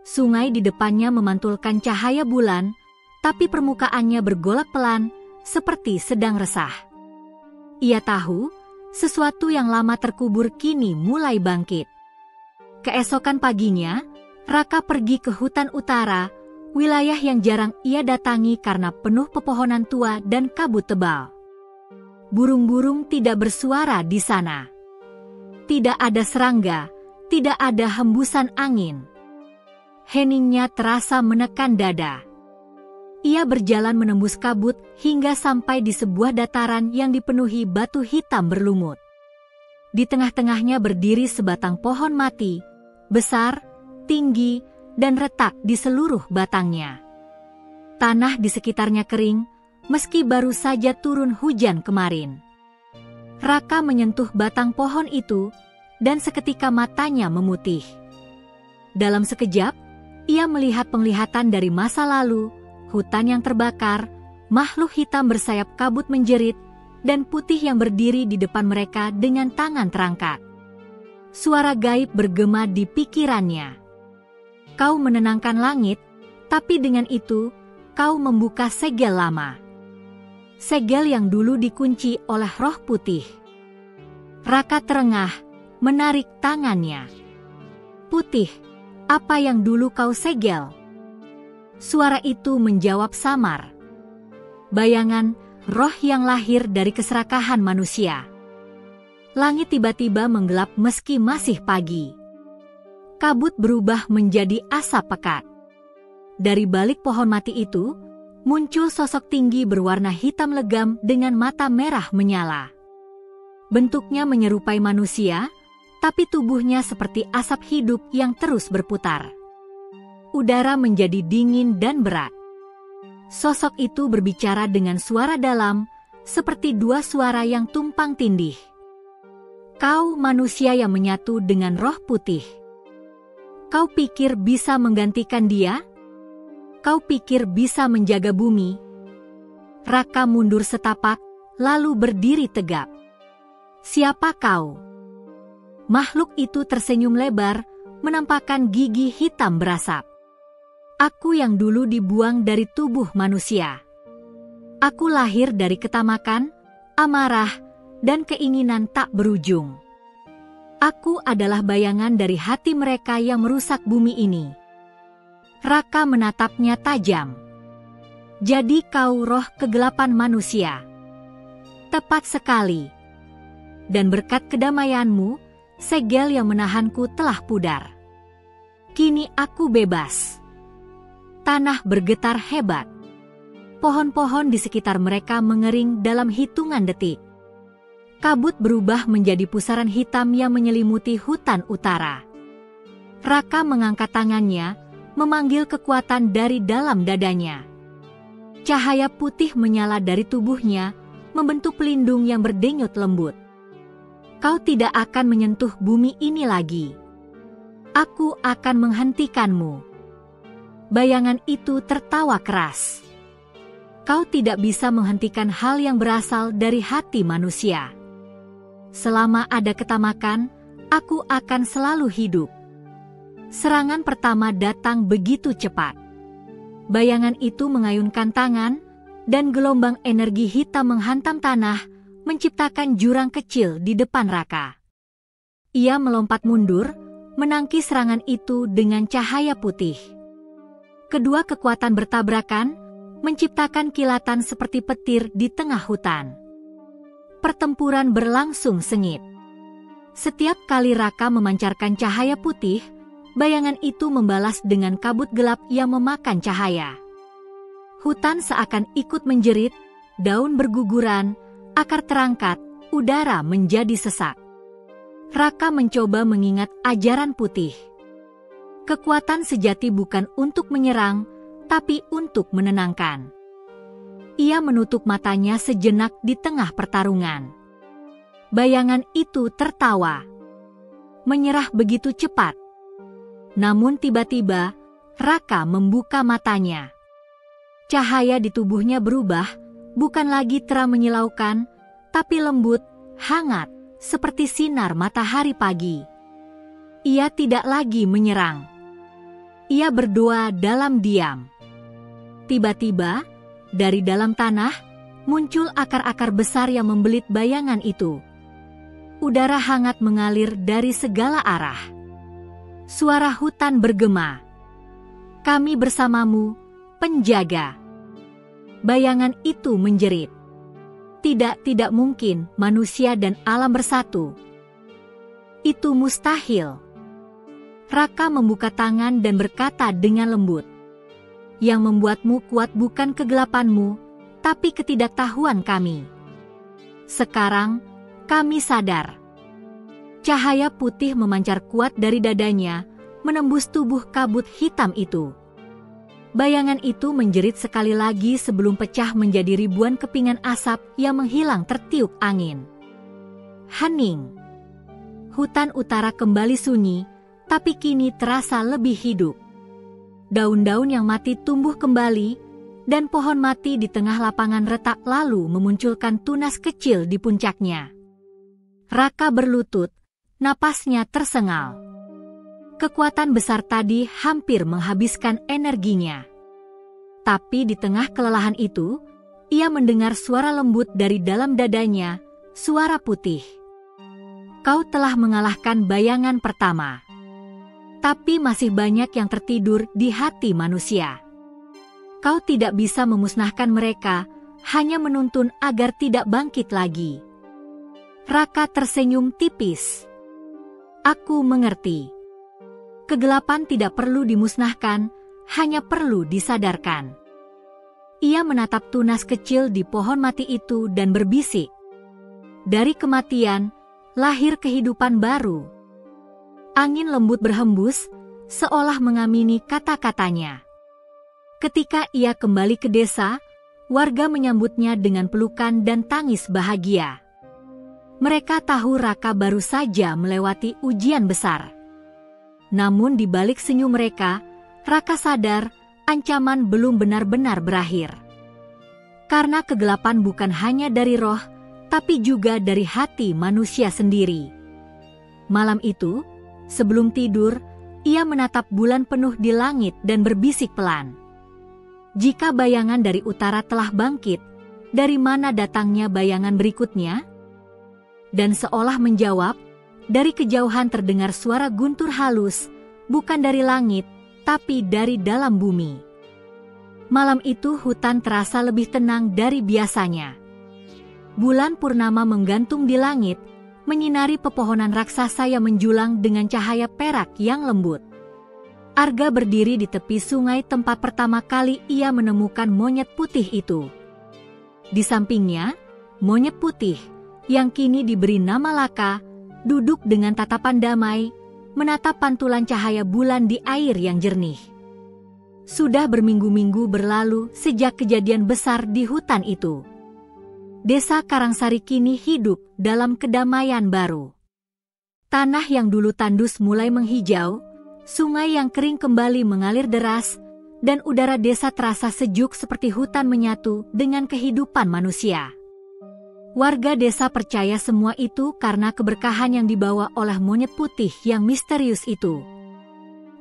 Speaker 1: Sungai di depannya memantulkan cahaya bulan, tapi permukaannya bergolak pelan, seperti sedang resah. Ia tahu, sesuatu yang lama terkubur kini mulai bangkit. Keesokan paginya, Raka pergi ke hutan utara, wilayah yang jarang ia datangi karena penuh pepohonan tua dan kabut tebal. Burung-burung tidak bersuara di sana. Tidak ada serangga, tidak ada hembusan angin. Heningnya terasa menekan dada. Ia berjalan menembus kabut hingga sampai di sebuah dataran yang dipenuhi batu hitam berlumut. Di tengah-tengahnya berdiri sebatang pohon mati, besar, tinggi, dan retak di seluruh batangnya. Tanah di sekitarnya kering, meski baru saja turun hujan kemarin. Raka menyentuh batang pohon itu, dan seketika matanya memutih. Dalam sekejap, ia melihat penglihatan dari masa lalu, hutan yang terbakar, makhluk hitam bersayap kabut menjerit, dan putih yang berdiri di depan mereka dengan tangan terangkat. Suara gaib bergema di pikirannya. Kau menenangkan langit, tapi dengan itu, kau membuka segel lama. Segel yang dulu dikunci oleh roh putih. Raka terengah, menarik tangannya. Putih, apa yang dulu kau segel? Suara itu menjawab samar. Bayangan, roh yang lahir dari keserakahan manusia. Langit tiba-tiba menggelap meski masih pagi. Kabut berubah menjadi asap pekat. Dari balik pohon mati itu, muncul sosok tinggi berwarna hitam legam dengan mata merah menyala. Bentuknya menyerupai manusia, tapi tubuhnya seperti asap hidup yang terus berputar. Udara menjadi dingin dan berat. Sosok itu berbicara dengan suara dalam, seperti dua suara yang tumpang tindih. Kau manusia yang menyatu dengan roh putih. Kau pikir bisa menggantikan dia? Kau pikir bisa menjaga bumi? Raka mundur setapak, lalu berdiri tegap. Siapa kau? Makhluk itu tersenyum lebar, menampakkan gigi hitam berasap. Aku yang dulu dibuang dari tubuh manusia. Aku lahir dari ketamakan, amarah, dan keinginan tak berujung. Aku adalah bayangan dari hati mereka yang merusak bumi ini. Raka menatapnya tajam. Jadi kau roh kegelapan manusia. Tepat sekali. Dan berkat kedamaianmu, segel yang menahanku telah pudar. Kini aku bebas. Tanah bergetar hebat. Pohon-pohon di sekitar mereka mengering dalam hitungan detik. Kabut berubah menjadi pusaran hitam yang menyelimuti hutan utara. Raka mengangkat tangannya, memanggil kekuatan dari dalam dadanya. Cahaya putih menyala dari tubuhnya, membentuk pelindung yang berdenyut lembut. Kau tidak akan menyentuh bumi ini lagi. Aku akan menghentikanmu. Bayangan itu tertawa keras. Kau tidak bisa menghentikan hal yang berasal dari hati manusia. Selama ada ketamakan, aku akan selalu hidup. Serangan pertama datang begitu cepat. Bayangan itu mengayunkan tangan, dan gelombang energi hitam menghantam tanah, menciptakan jurang kecil di depan Raka. Ia melompat mundur, menangkis serangan itu dengan cahaya putih. Kedua kekuatan bertabrakan, menciptakan kilatan seperti petir di tengah hutan. Pertempuran berlangsung sengit. Setiap kali Raka memancarkan cahaya putih, bayangan itu membalas dengan kabut gelap yang memakan cahaya. Hutan seakan ikut menjerit, daun berguguran, akar terangkat, udara menjadi sesak. Raka mencoba mengingat ajaran putih. Kekuatan sejati bukan untuk menyerang, tapi untuk menenangkan. Ia menutup matanya sejenak di tengah pertarungan. Bayangan itu tertawa. Menyerah begitu cepat. Namun tiba-tiba, Raka membuka matanya. Cahaya di tubuhnya berubah, bukan lagi terang menyilaukan, tapi lembut, hangat, seperti sinar matahari pagi. Ia tidak lagi menyerang. Ia berdoa dalam diam. Tiba-tiba, dari dalam tanah, muncul akar-akar besar yang membelit bayangan itu. Udara hangat mengalir dari segala arah. Suara hutan bergema. Kami bersamamu, penjaga. Bayangan itu menjerit. Tidak mungkin manusia dan alam bersatu. Itu mustahil. Raka membuka tangan dan berkata dengan lembut. Yang membuatmu kuat bukan kegelapanmu, tapi ketidaktahuan kami. Sekarang, kami sadar. Cahaya putih memancar kuat dari dadanya, menembus tubuh kabut hitam itu. Bayangan itu menjerit sekali lagi sebelum pecah menjadi ribuan kepingan asap yang menghilang tertiup angin. Hening. Hutan utara kembali sunyi, tapi kini terasa lebih hidup. Daun-daun yang mati tumbuh kembali, dan pohon mati di tengah lapangan retak lalu memunculkan tunas kecil di puncaknya. Raka berlutut, napasnya tersengal. Kekuatan besar tadi hampir menghabiskan energinya. Tapi di tengah kelelahan itu, ia mendengar suara lembut dari dalam dadanya, suara putih. Kau telah mengalahkan bayangan pertama. Tapi masih banyak yang tertidur di hati manusia. Kau tidak bisa memusnahkan mereka, hanya menuntun agar tidak bangkit lagi. Raka tersenyum tipis. Aku mengerti. Kegelapan tidak perlu dimusnahkan, hanya perlu disadarkan. Ia menatap tunas kecil di pohon mati itu dan berbisik. Dari kematian, lahir kehidupan baru. Angin lembut berhembus, seolah mengamini kata-katanya. Ketika ia kembali ke desa, warga menyambutnya dengan pelukan dan tangis bahagia. Mereka tahu Raka baru saja melewati ujian besar. Namun di balik senyum mereka, Raka sadar ancaman belum benar-benar berakhir. Karena kegelapan bukan hanya dari roh, tapi juga dari hati manusia sendiri. Malam itu, sebelum tidur, ia menatap bulan penuh di langit dan berbisik pelan. Jika bayangan dari utara telah bangkit, dari mana datangnya bayangan berikutnya? Dan seolah menjawab, dari kejauhan terdengar suara guntur halus, bukan dari langit, tapi dari dalam bumi. Malam itu hutan terasa lebih tenang dari biasanya. Bulan purnama menggantung di langit, menyinari pepohonan raksasa yang menjulang dengan cahaya perak yang lembut. Arga berdiri di tepi sungai tempat pertama kali ia menemukan monyet putih itu. Di sampingnya, monyet putih, yang kini diberi nama Laka, duduk dengan tatapan damai, menatap pantulan cahaya bulan di air yang jernih. Sudah berminggu-minggu berlalu sejak kejadian besar di hutan itu. Desa Karangsari kini hidup dalam kedamaian baru. Tanah yang dulu tandus mulai menghijau, sungai yang kering kembali mengalir deras, dan udara desa terasa sejuk seperti hutan menyatu dengan kehidupan manusia. Warga desa percaya semua itu karena keberkahan yang dibawa oleh monyet putih yang misterius itu.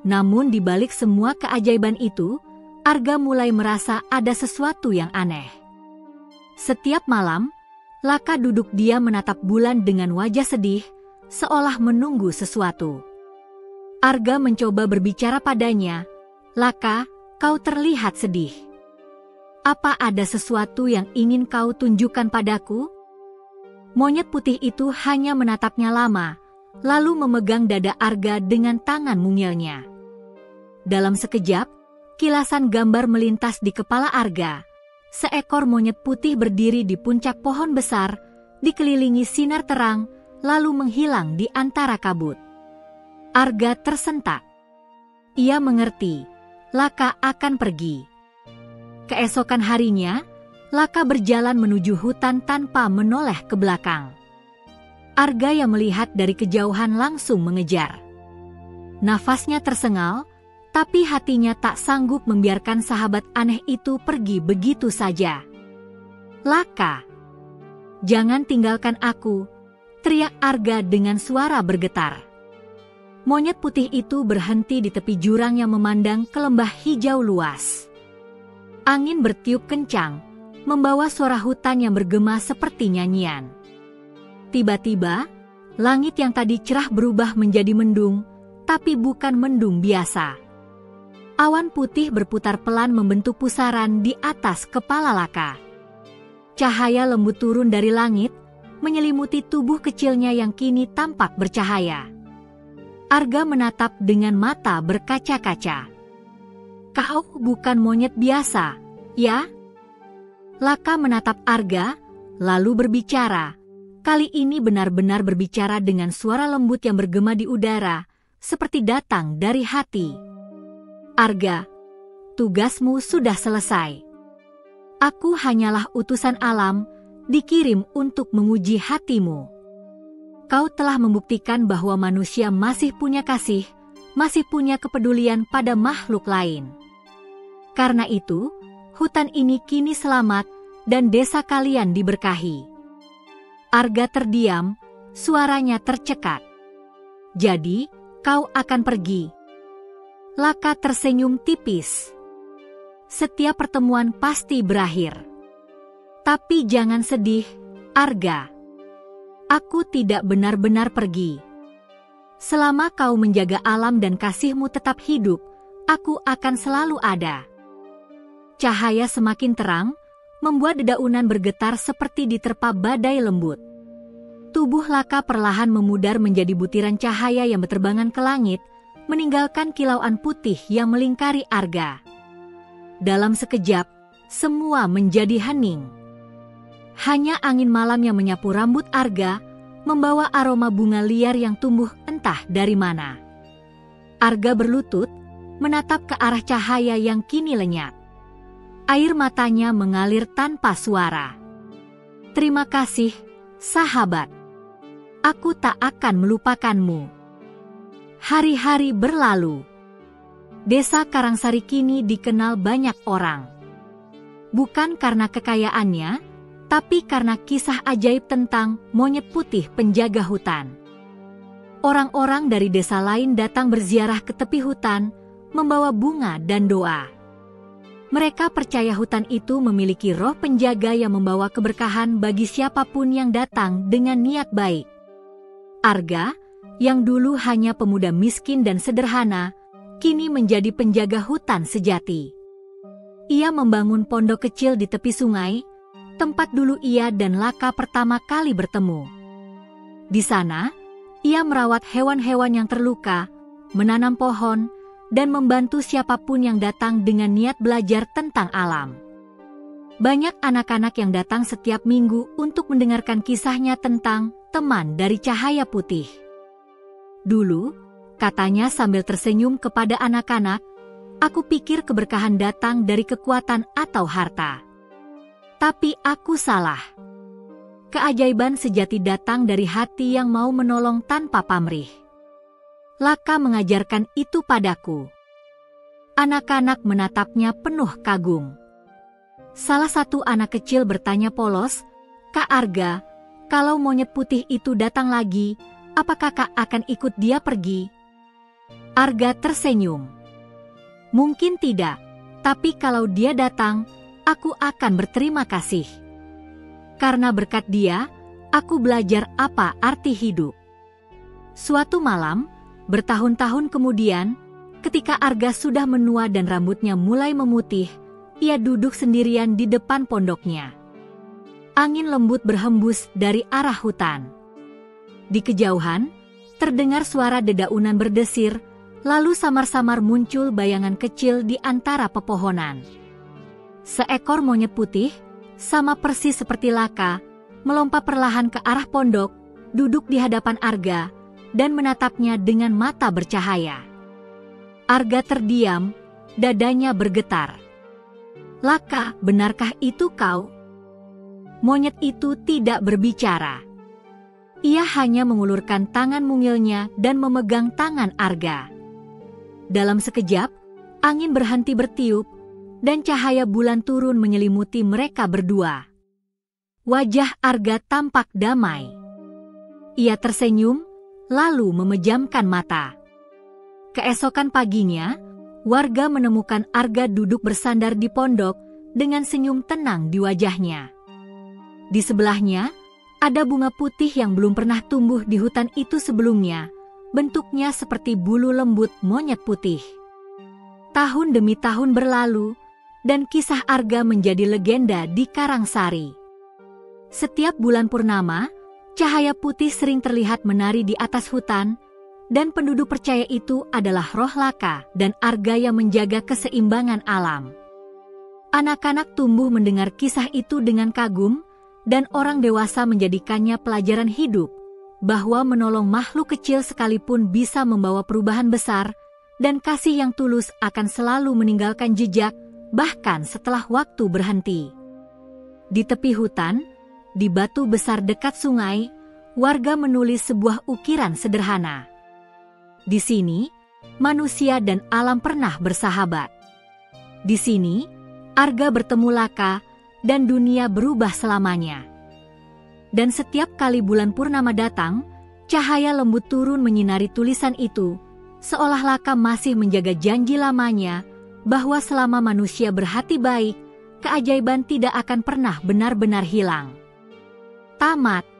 Speaker 1: Namun di balik semua keajaiban itu, Arga mulai merasa ada sesuatu yang aneh. Setiap malam, Laka duduk diam menatap bulan dengan wajah sedih, seolah menunggu sesuatu. Arga mencoba berbicara padanya, "Laka, kau terlihat sedih. Apa ada sesuatu yang ingin kau tunjukkan padaku?" Monyet putih itu hanya menatapnya lama, lalu memegang dada Arga dengan tangan mungilnya. Dalam sekejap, kilasan gambar melintas di kepala Arga. Seekor monyet putih berdiri di puncak pohon besar, dikelilingi sinar terang, lalu menghilang di antara kabut. Arga tersentak. Ia mengerti, Laka akan pergi. Keesokan harinya, Laka berjalan menuju hutan tanpa menoleh ke belakang. Arga yang melihat dari kejauhan langsung mengejar. Nafasnya tersengal, tapi hatinya tak sanggup membiarkan sahabat aneh itu pergi begitu saja. "Laka, jangan tinggalkan aku," teriak Arga dengan suara bergetar. Monyet putih itu berhenti di tepi jurang yang memandang ke lembah hijau luas. Angin bertiup kencang, membawa suara hutan yang bergema seperti nyanyian. Tiba-tiba, langit yang tadi cerah berubah menjadi mendung, tapi bukan mendung biasa. Awan putih berputar pelan membentuk pusaran di atas kepala Laka. Cahaya lembut turun dari langit, menyelimuti tubuh kecilnya yang kini tampak bercahaya. Arga menatap dengan mata berkaca-kaca. Kau bukan monyet biasa, ya? Laka menatap Arga, lalu berbicara. Kali ini benar-benar berbicara dengan suara lembut yang bergema di udara, seperti datang dari hati. Arga, tugasmu sudah selesai. Aku hanyalah utusan alam, dikirim untuk menguji hatimu. Kau telah membuktikan bahwa manusia masih punya kasih, masih punya kepedulian pada makhluk lain. Karena itu, hutan ini kini selamat dan desa kalian diberkahi. Arga terdiam, suaranya tercekat. Jadi, kau akan pergi. Laka tersenyum tipis. Setiap pertemuan pasti berakhir. Tapi jangan sedih, Arga. Aku tidak benar-benar pergi. Selama kau menjaga alam dan kasihmu tetap hidup, aku akan selalu ada. Cahaya semakin terang, membuat dedaunan bergetar seperti diterpa badai lembut. Tubuh Laka perlahan memudar menjadi butiran cahaya yang berterbangan ke langit, meninggalkan kilauan putih yang melingkari Arga. Dalam sekejap, semua menjadi hening. Hanya angin malam yang menyapu rambut Arga, membawa aroma bunga liar yang tumbuh entah dari mana. Arga berlutut, menatap ke arah cahaya yang kini lenyap. Air matanya mengalir tanpa suara. Terima kasih, sahabat. Aku tak akan melupakanmu. Hari-hari berlalu. Desa Karangsari kini dikenal banyak orang. Bukan karena kekayaannya, tapi karena kisah ajaib tentang monyet putih penjaga hutan. Orang-orang dari desa lain datang berziarah ke tepi hutan, membawa bunga dan doa. Mereka percaya hutan itu memiliki roh penjaga yang membawa keberkahan bagi siapapun yang datang dengan niat baik. Arga, yang dulu hanya pemuda miskin dan sederhana, kini menjadi penjaga hutan sejati. Ia membangun pondok kecil di tepi sungai, tempat dulu ia dan Laka pertama kali bertemu. Di sana, ia merawat hewan-hewan yang terluka, menanam pohon, dan membantu siapapun yang datang dengan niat belajar tentang alam. Banyak anak-anak yang datang setiap minggu untuk mendengarkan kisahnya tentang teman dari cahaya putih. Dulu, katanya sambil tersenyum kepada anak-anak, aku pikir keberkahan datang dari kekuatan atau harta. Tapi aku salah. Keajaiban sejati datang dari hati yang mau menolong tanpa pamrih. Laka mengajarkan itu padaku. Anak-anak menatapnya penuh kagum. Salah satu anak kecil bertanya polos, "Kak Arga, kalau monyet putih itu datang lagi, apakah Kak akan ikut dia pergi?" Arga tersenyum. "Mungkin tidak, tapi kalau dia datang, aku akan berterima kasih. Karena berkat dia, aku belajar apa arti hidup." Suatu malam, bertahun-tahun kemudian, ketika Arga sudah menua dan rambutnya mulai memutih, ia duduk sendirian di depan pondoknya. Angin lembut berhembus dari arah hutan. Di kejauhan, terdengar suara dedaunan berdesir, lalu samar-samar muncul bayangan kecil di antara pepohonan. Seekor monyet putih, sama persis seperti Laka, melompat perlahan ke arah pondok, duduk di hadapan Arga, dan menatapnya dengan mata bercahaya. Arga terdiam, dadanya bergetar. "Laka, benarkah itu kau?" Monyet itu tidak berbicara. Ia hanya mengulurkan tangan mungilnya dan memegang tangan Arga. Dalam sekejap, angin berhenti bertiup, dan cahaya bulan turun menyelimuti mereka berdua. Wajah Arga tampak damai. Ia tersenyum, lalu memejamkan mata. Keesokan paginya, warga menemukan Arga duduk bersandar di pondok dengan senyum tenang di wajahnya. Di sebelahnya, ada bunga putih yang belum pernah tumbuh di hutan itu sebelumnya, bentuknya seperti bulu lembut monyet putih. Tahun demi tahun berlalu, dan kisah Arga menjadi legenda di Karangsari. Setiap bulan purnama, cahaya putih sering terlihat menari di atas hutan, dan penduduk percaya itu adalah roh Laka dan Arga yang menjaga keseimbangan alam. Anak-anak tumbuh mendengar kisah itu dengan kagum, dan orang dewasa menjadikannya pelajaran hidup, bahwa menolong makhluk kecil sekalipun bisa membawa perubahan besar, dan kasih yang tulus akan selalu meninggalkan jejak, bahkan setelah waktu berhenti. Di tepi hutan, di batu besar dekat sungai, warga menulis sebuah ukiran sederhana. Di sini, manusia dan alam pernah bersahabat. Di sini, Arga bertemu Laka, dan dunia berubah selamanya. Dan setiap kali bulan purnama datang, cahaya lembut turun menyinari tulisan itu, seolah Laka masih menjaga janji lamanya, bahwa selama manusia berhati baik, keajaiban tidak akan pernah benar-benar hilang. Tamat.